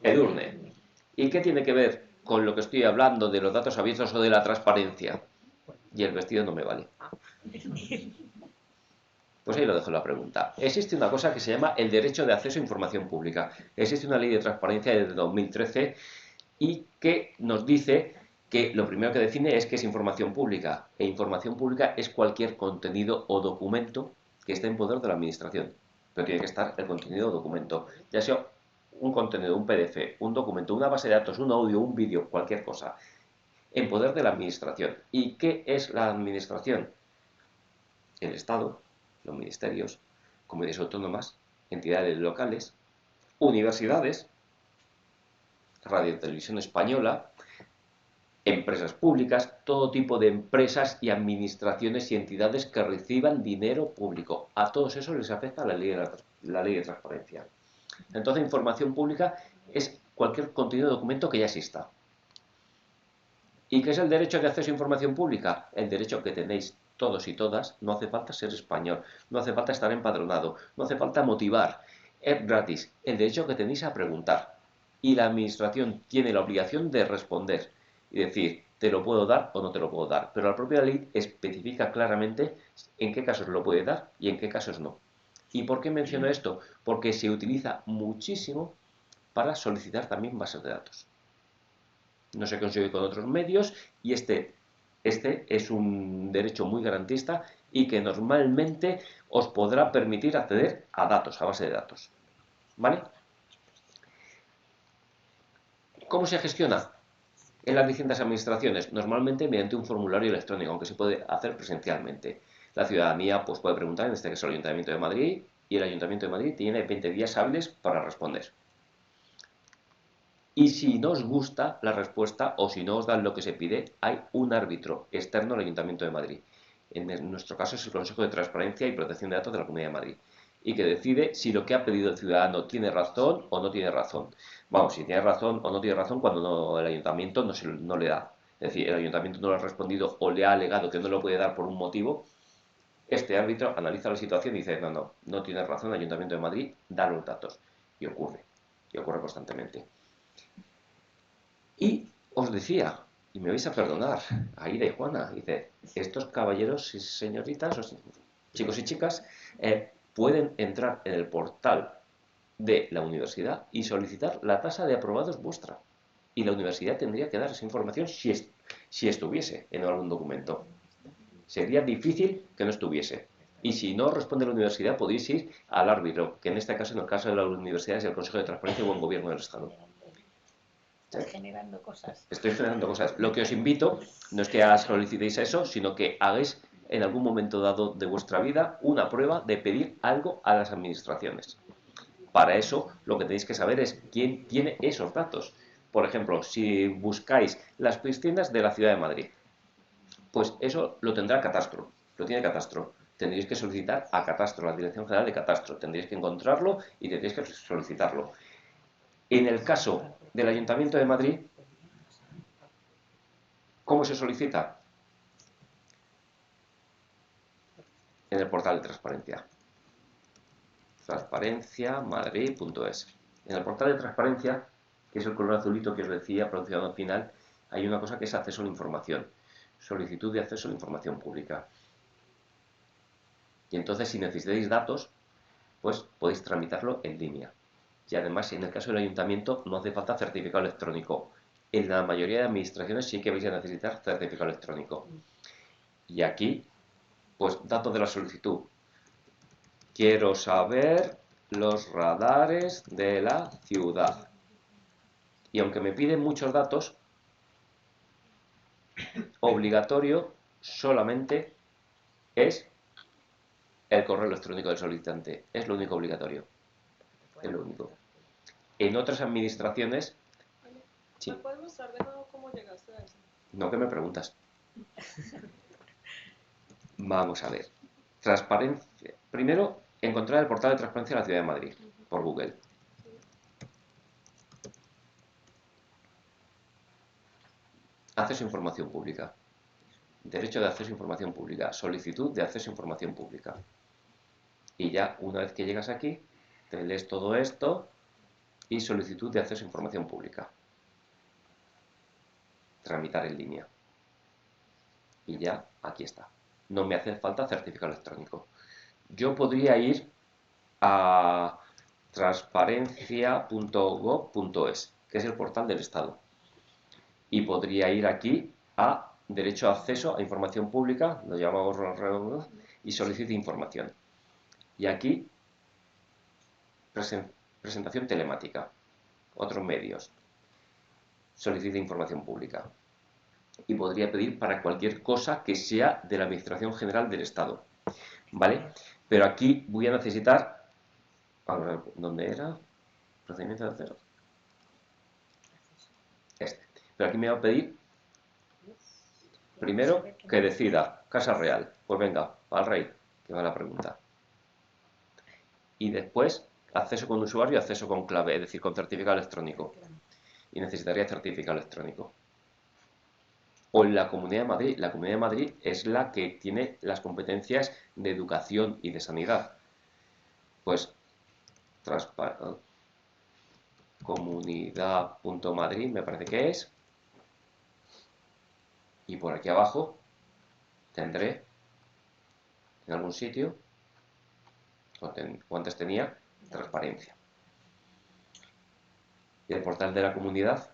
Edurne. ¿Y qué tiene que ver con lo que estoy hablando de los datos abiertos o de la transparencia? Y el vestido no me vale. Pues ahí lo dejo la pregunta. Existe una cosa que se llama el derecho de acceso a información pública. Existe una ley de transparencia desde 2013 y que nos dice que lo primero que define es que es información pública. E información pública es cualquier contenido o documento que esté en poder de la administración. Pero tiene que estar el contenido o documento. Ya sea un contenido, un PDF, un documento, una base de datos, un audio, un vídeo, cualquier cosa. En poder de la administración. ¿Y qué es la administración? El Estado, los ministerios, comunidades autónomas, entidades locales, universidades, Radio y Televisión Española, empresas públicas, todo tipo de empresas y administraciones y entidades que reciban dinero público. A todos esos les afecta la ley de transparencia. Entonces, información pública es cualquier contenido o documento que ya exista. ¿Y qué es el derecho de acceso a información pública? El derecho que tenéis todos y todas. No hace falta ser español, no hace falta estar empadronado, no hace falta motivar. Es gratis. El derecho que tenéis a preguntar. Y la administración tiene la obligación de responder. y decir, te lo puedo dar o no te lo puedo dar. Pero la propia ley especifica claramente en qué casos lo puede dar y en qué casos no. ¿Y por qué menciono esto? Porque se utiliza muchísimo para solicitar también bases de datos. No se consigue con otros medios y este es un derecho muy garantista y que normalmente os podrá permitir acceder a datos, a base de datos. ¿Vale? ¿Cómo se gestiona? En las distintas administraciones, normalmente mediante un formulario electrónico, aunque se puede hacer presencialmente. La ciudadanía pues, puede preguntar, en este caso el Ayuntamiento de Madrid, y el Ayuntamiento de Madrid tiene 20 días hábiles para responder. Y si no os gusta la respuesta o si no os dan lo que se pide, hay un árbitro externo al Ayuntamiento de Madrid. En nuestro caso es el Consejo de Transparencia y Protección de Datos de la Comunidad de Madrid. Y que decide si lo que ha pedido el ciudadano tiene razón o no tiene razón. Vamos, si tiene razón o no tiene razón cuando el ayuntamiento no le da. Es decir, el ayuntamiento no le ha respondido o le ha alegado que no lo puede dar por un motivo. Este árbitro analiza la situación y dice, no tienes razón, el Ayuntamiento de Madrid, da los datos. Y ocurre constantemente. Y os decía, y me vais a perdonar, Aida y Juana, dice, estos caballeros y señoritas, chicos y chicas, pueden entrar en el portal de la universidad y solicitar la tasa de aprobados vuestra. Y la universidad tendría que dar esa información si estuviese en algún documento. Sería difícil que no estuviese. Y si no responde la universidad, podéis ir al árbitro, que en este caso, en el caso de la universidad, es el Consejo de Transparencia y Buen Gobierno del Estado. Estás generando cosas. Estoy generando cosas. Lo que os invito no es que solicitéis eso, sino que hagáis en algún momento dado de vuestra vida una prueba de pedir algo a las administraciones. Para eso, lo que tenéis que saber es quién tiene esos datos. Por ejemplo, si buscáis las piscinas de la Ciudad de Madrid, pues eso lo tendrá Catastro, lo tiene Catastro. Tendréis que solicitar a Catastro, la Dirección General de Catastro. Tendréis que encontrarlo y tendréis que solicitarlo. En el caso del Ayuntamiento de Madrid, ¿cómo se solicita? En el portal de transparencia. Transparenciamadrid.es. En el portal de transparencia, que es el color azulito que os decía, pronunciado al final, hay una cosa que es acceso a la información. Solicitud de acceso a la información pública. Y entonces, si necesitáis datos, pues podéis tramitarlo en línea. Y además, en el caso del ayuntamiento, no hace falta certificado electrónico. En la mayoría de administraciones sí que vais a necesitar certificado electrónico. Y aquí, pues, datos de la solicitud. Quiero saber los radares de la ciudad. Y aunque me piden muchos datos, obligatorio solamente es el correo electrónico del solicitante. Es lo único obligatorio. Es lo único. En otras administraciones... Sí. ¿Me puedes mostrar de nuevo cómo llegaste a eso? No, que me preguntas. Vamos a ver. Transparencia. Primero, encontrar el portal de transparencia de la Ciudad de Madrid, por Google. Acceso a información pública. Derecho de acceso a información pública. Solicitud de acceso a información pública. Y ya, una vez que llegas aquí, te lees todo esto y solicitud de acceso a información pública. Tramitar en línea. Y ya, aquí está. No me hace falta certificado electrónico. Yo podría ir a transparencia.gov.es, que es el portal del Estado. Y podría ir aquí a derecho a acceso a información pública, lo llamamos, y solicite información. Y aquí, presentación telemática, otros medios, solicite información pública. Y podría pedir para cualquier cosa que sea de la Administración General del Estado. ¿Vale? Pero aquí voy a necesitar, a ver, ¿dónde era? Procedimiento de acceso. Este. Pero aquí me va a pedir, primero, que decida, Casa Real. Pues venga, al rey, que va la pregunta. Y después, acceso con usuario y acceso con clave, es decir, con certificado electrónico. Y necesitaría certificado electrónico. O en la Comunidad de Madrid. La Comunidad de Madrid es la que tiene las competencias de educación y de sanidad. Pues, comunidad.madrid, me parece que es. Y por aquí abajo tendré en algún sitio, o antes tenía, transparencia. Y el portal de la comunidad,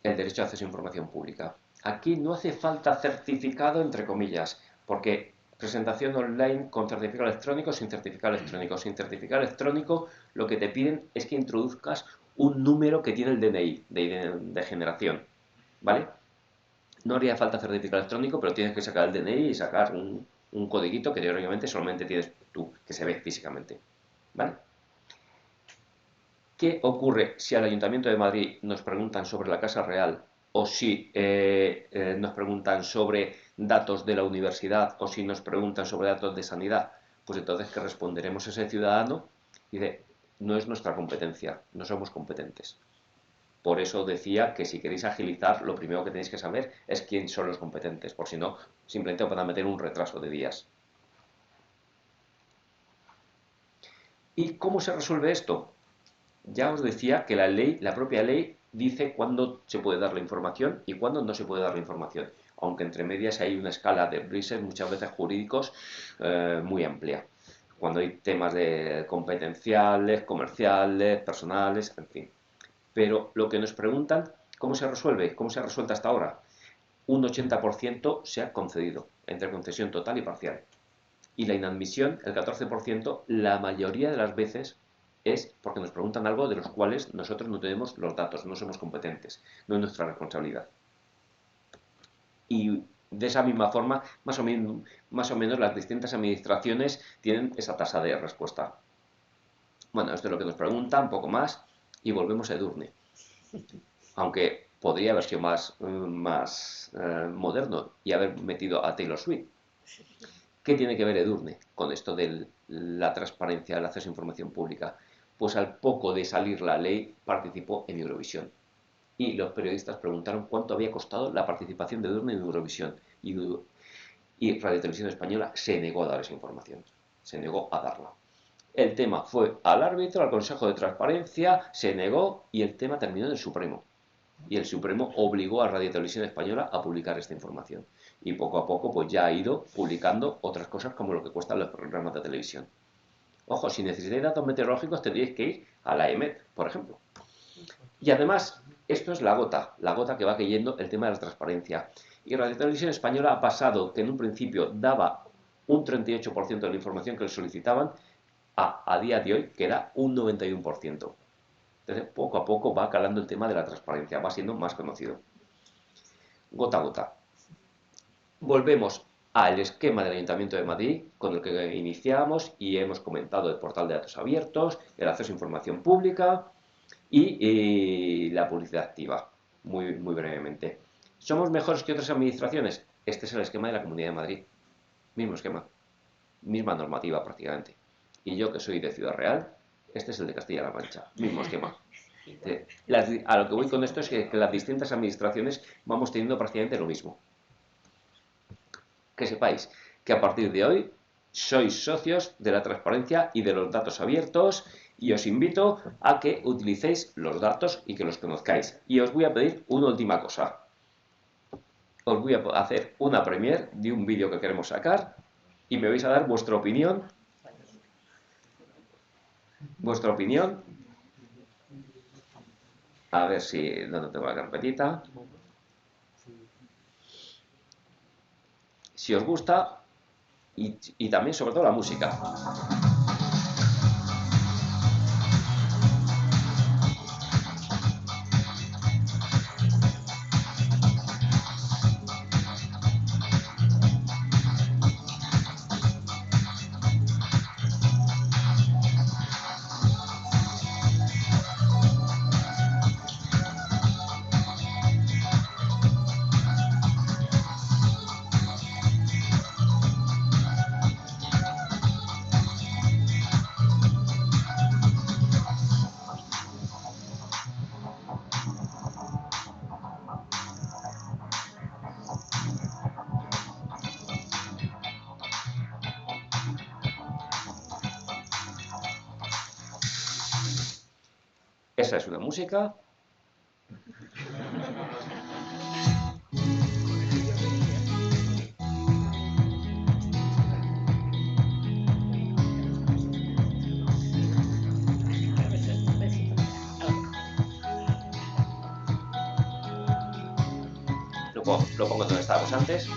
el derecho a acceso a información pública. Aquí no hace falta certificado, entre comillas, porque presentación online con certificado electrónico, sin certificado electrónico. Sin certificado electrónico, lo que te piden es que introduzcas un número que tiene el DNI de generación, ¿vale? No haría falta certificado electrónico, pero tienes que sacar el DNI y sacar un codiguito que teóricamente solamente tienes tú, que se ve físicamente, ¿vale? ¿Qué ocurre si al Ayuntamiento de Madrid nos preguntan sobre la Casa Real o si nos preguntan sobre datos de la universidad o si nos preguntan sobre datos de sanidad? Pues entonces, ¿qué responderemos a ese ciudadano? Y dice, no es nuestra competencia, no somos competentes. Por eso decía que si queréis agilizar, lo primero que tenéis que saber es quién son los competentes, por si no, simplemente os van a meter un retraso de días. ¿Y cómo se resuelve esto? Ya os decía que la propia ley dice cuándo se puede dar la información y cuándo no se puede dar la información, aunque entre medias hay una escala de grises muchas veces jurídicos muy amplia, cuando hay temas de competenciales, comerciales, personales, en fin. Pero lo que nos preguntan, ¿cómo se resuelve? ¿Cómo se ha resuelto hasta ahora? Un 80% se ha concedido, entre concesión total y parcial. Y la inadmisión, el 14%, la mayoría de las veces es porque nos preguntan algo de los cuales nosotros no tenemos los datos, no somos competentes, no es nuestra responsabilidad. Y de esa misma forma, más o menos las distintas administraciones tienen esa tasa de respuesta. Bueno, esto es lo que nos preguntan, un poco más, y volvemos a Edurne. Aunque podría haber sido más moderno y haber metido a Taylor Swift. ¿Qué tiene que ver Edurne con esto de la transparencia, el acceso a información pública? Pues al poco de salir la ley participó en Eurovisión. Y los periodistas preguntaron cuánto había costado la participación de Edurne en Eurovisión. Y Radio Televisión Española se negó a dar esa información. Se negó a darla. El tema fue al árbitro, al Consejo de Transparencia, se negó y el tema terminó en el Supremo. Y el Supremo obligó a Radio Televisión Española a publicar esta información. Y poco a poco pues ya ha ido publicando otras cosas como lo que cuestan los programas de televisión. Ojo, si necesitáis datos meteorológicos tendríais que ir a la EMET, por ejemplo. Y además, esto es la gota que va cayendo el tema de la transparencia. Y Radio Televisión Española ha pasado que en un principio daba un 38% de la información que le solicitaban a día de hoy que da un 91%. Entonces, poco a poco va calando el tema de la transparencia, va siendo más conocido. Gota a gota. Volvemos al esquema del Ayuntamiento de Madrid, con el que iniciamos y hemos comentado el portal de datos abiertos, el acceso a información pública y la publicidad activa, muy brevemente. ¿Somos mejores que otras administraciones? Este es el esquema de la Comunidad de Madrid. Mismo esquema, misma normativa prácticamente. Y yo, que soy de Ciudad Real, este es el de Castilla-La Mancha, mismo esquema. A lo que voy con esto es que las distintas administraciones vamos teniendo prácticamente lo mismo. Que sepáis que a partir de hoy sois socios de la transparencia y de los datos abiertos y os invito a que utilicéis los datos y que los conozcáis. Y os voy a pedir una última cosa. Os voy a hacer una premiere de un vídeo que queremos sacar y me vais a dar vuestra opinión. A ver si no tengo la carpetita. Si os gusta y también sobre todo la música. Esa es una música. lo pongo donde estábamos antes.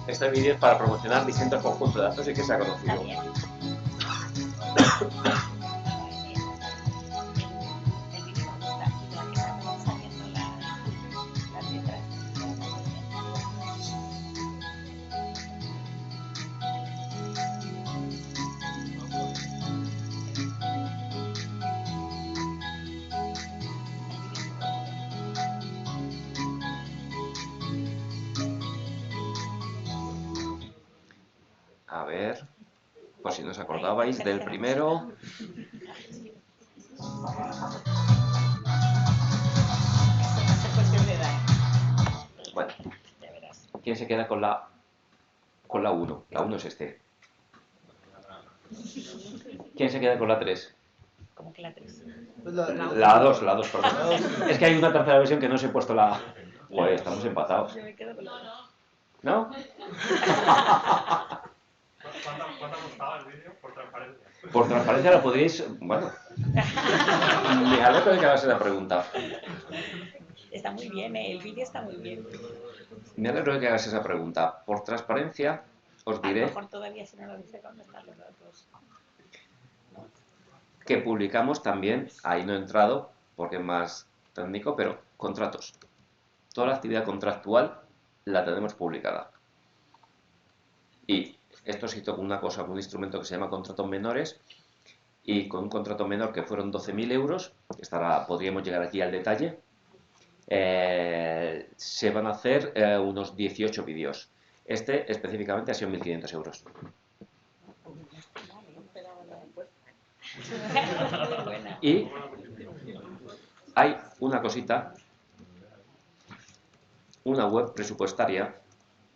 Este vídeo es para promocionar distintos conjuntos de datos y que sea conocido. A ver, por si no os acordabais del primero. Bueno, ¿quién se queda con la 1? La 1 es este. ¿Quién se queda con la 3? ¿Cómo que la 3? La 2, perdón. Es que hay una tercera versión que no os he puesto la... Joder, estamos empatados. Yo me quedo con la... ¿No? ¿Cuánto costaba el vídeo por transparencia? Por transparencia lo podéis... Bueno. Me alegro de que hagas esa pregunta. Está muy bien, el vídeo está muy bien. Me alegro de que hagas esa pregunta. Por transparencia, os diré... A lo mejor todavía si no lo dice cuando están los datos. Que publicamos también, ahí no he entrado porque es más técnico, pero contratos. Toda la actividad contractual la tenemos publicada. Y esto se hizo con una cosa, con un instrumento que se llama contratos menores, y con un contrato menor que fueron 12.000 euros, podríamos llegar aquí al detalle, se van a hacer unos 18 vídeos. Este específicamente ha sido 1.500 euros. Y hay una cosita, una web presupuestaria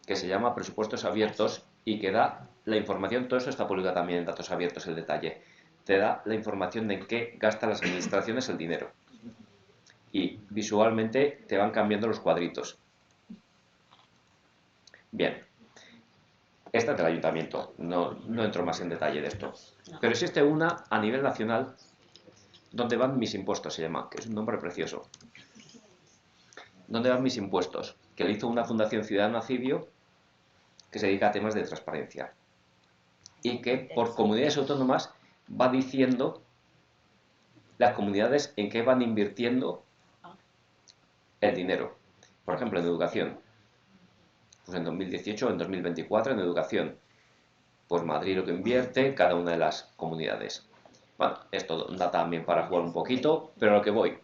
que se llama Presupuestos Abiertos y que da la información, todo eso está publicado también en Datos Abiertos, el detalle, te da la información de en qué gastan las administraciones el dinero. Y visualmente te van cambiando los cuadritos. Bien. Esta es del ayuntamiento, no entro más en detalle de esto. Pero existe una a nivel nacional donde van mis impuestos, se llama, que es un nombre precioso. ¿Dónde van mis impuestos? Que le hizo una Fundación Ciudadana Cibio que se dedica a temas de transparencia. Y que por comunidades autónomas va diciendo las comunidades en qué van invirtiendo el dinero. Por ejemplo, en educación. Pues en 2018 o en 2024 en educación. Pues Madrid lo que invierte, cada una de las comunidades. Bueno, esto da también para jugar un poquito, pero a lo que voy.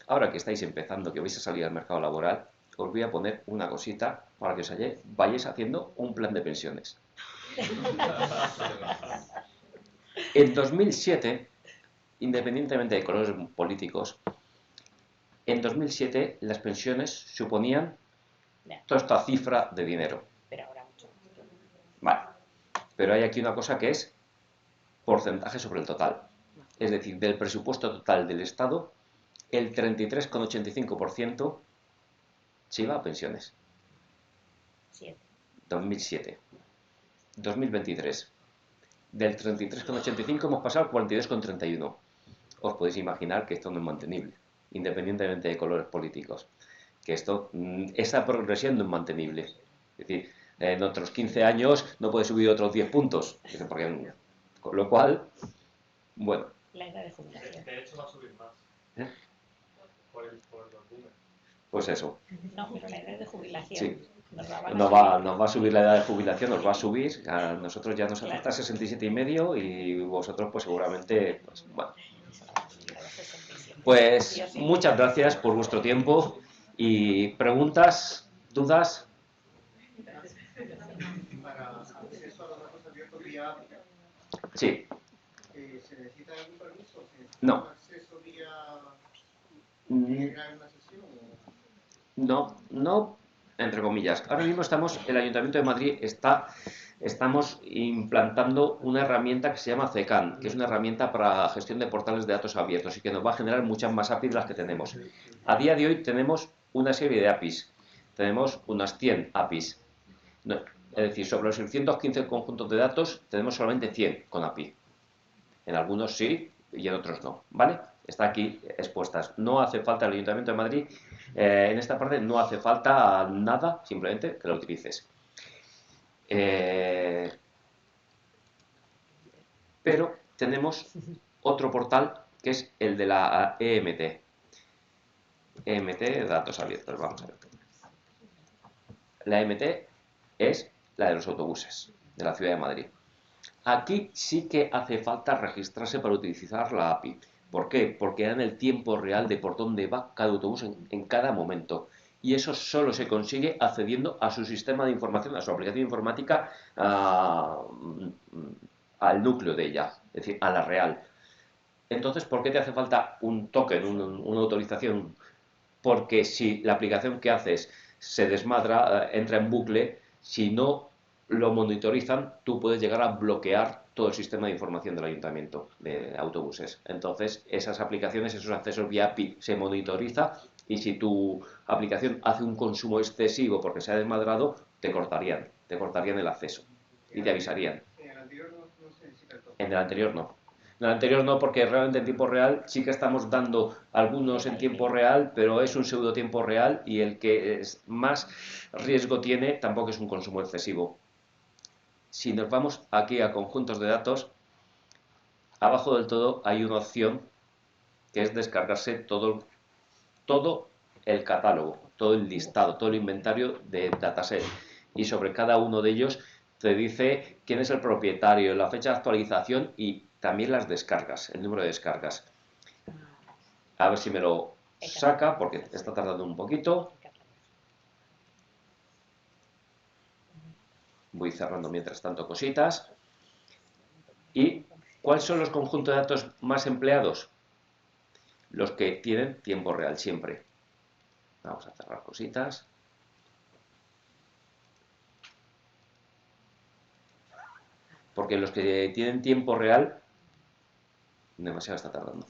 Ahora que estáis empezando, que vais a salir al mercado laboral, os voy a poner una cosita para que os vayáis haciendo un plan de pensiones. En 2007, independientemente de colores políticos, en 2007 las pensiones suponían toda esta cifra de dinero. Pero ahora mucho. Vale. Pero hay aquí una cosa que es porcentaje sobre el total. Es decir, del presupuesto total del Estado, el 33,85% se iba a pensiones. 2007. 2023. Del 33,85 hemos pasado al 42,31. Os podéis imaginar que esto no es mantenible, independientemente de colores políticos. Que esa progresión no es mantenible. Es decir, en otros 15 años no puede subir otros 10 puntos. Con lo cual, bueno. La edad de jubilación. De hecho va a subir más. ¿Eh? Por los boomers. Pues eso. No, pero la edad de jubilación. Sí. Nos va a subir la edad de jubilación, nos va a subir. A nosotros ya nos afecta 67,5 y vosotros pues seguramente, pues bueno. Pues muchas gracias por vuestro tiempo y preguntas, dudas. Para acceso a los datos abiertos vía API. Sí. ¿Se necesita algún permiso? No. ¿Acceso vía una sesión? No, entre comillas. Ahora mismo el Ayuntamiento de Madrid está estamos implantando una herramienta que se llama CECAN, que es una herramienta para gestión de portales de datos abiertos y que nos va a generar muchas más APIs de las que tenemos. A día de hoy tenemos una serie de APIs, tenemos unas 100 APIs. No, es decir, sobre los 615 conjuntos de datos tenemos solamente 100 con API. En algunos sí y en otros no, ¿vale? Está aquí expuestas. No hace falta el Ayuntamiento de Madrid, en esta parte no hace falta nada, simplemente que lo utilices. Pero tenemos otro portal que es el de la EMT. EMT, datos abiertos, vamos a ver. La EMT es la de los autobuses de la Ciudad de Madrid. Aquí sí que hace falta registrarse para utilizar la API. ¿Por qué? Porque dan el tiempo real de por dónde va cada autobús en cada momento. Y eso solo se consigue accediendo a su sistema de información, a su aplicación informática, al núcleo de ella, es decir, a la real. Entonces, ¿por qué te hace falta un token, una autorización? Porque si la aplicación que haces se desmadra, entra en bucle, si no lo monitorizan, tú puedes llegar a bloquear todo el sistema de información del ayuntamiento de autobuses. Entonces, esas aplicaciones, esos accesos vía API se monitoriza y si tu aplicación hace un consumo excesivo porque se ha desmadrado, te cortarían el acceso y te avisarían. En el anterior no se necesita el token. En el anterior no. En el anterior no, porque realmente en tiempo real sí que estamos dando algunos en tiempo real, pero es un pseudo tiempo real y el que más riesgo tiene tampoco es un consumo excesivo. Si nos vamos aquí a conjuntos de datos, abajo del todo hay una opción que es descargarse todo el catálogo, todo el listado, todo el inventario de dataset. Y sobre cada uno de ellos te dice quién es el propietario, la fecha de actualización y también las descargas, el número de descargas. A ver si me lo saca, porque está tardando un poquito. Voy cerrando mientras tanto cositas. ¿Y cuáles son los conjuntos de datos más empleados? Los que tienen tiempo real siempre. Vamos a cerrar cositas. Porque los que tienen tiempo real... Demasiado está tardando.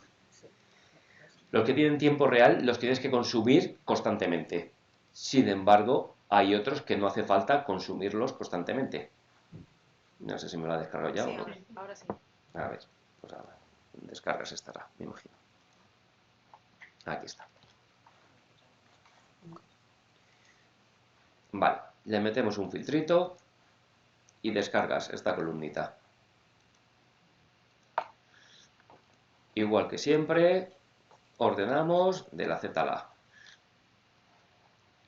Los que tienen tiempo real los tienes que consumir constantemente. Sin embargo, hay otros que no hace falta consumirlos constantemente. No sé si me lo ha descargado ya Sí, o no. ahora sí. A ver, pues ahora en descargas estará, me imagino. Aquí está. Vale, le metemos un filtrito y descargas esta columnita. Igual que siempre, ordenamos de la Z a la A.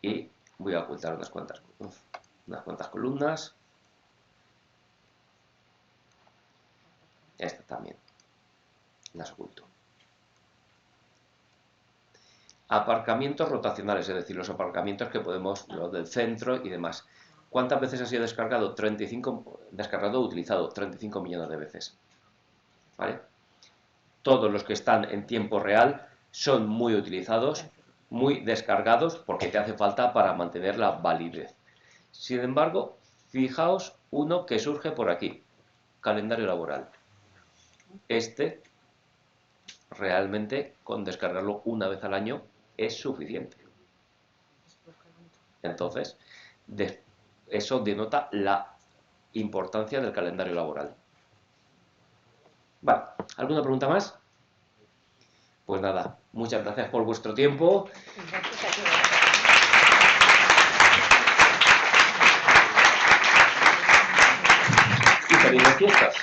Y voy a ocultar unas cuantas columnas. Esta también. Las oculto. Aparcamientos rotacionales, es decir, los aparcamientos que podemos, los del centro y demás. ¿Cuántas veces ha sido descargado? 35, descargado o utilizado 35 millones de veces. ¿Vale? Todos los que están en tiempo real son muy utilizados, muy descargados, porque te hace falta para mantener la validez. Sin embargo, fijaos uno que surge por aquí, calendario laboral. Este, realmente, con descargarlo una vez al año, es suficiente. Entonces, eso denota la importancia del calendario laboral. Vale, ¿alguna pregunta más? Pues nada, muchas gracias por vuestro tiempo. Y felices fiestas.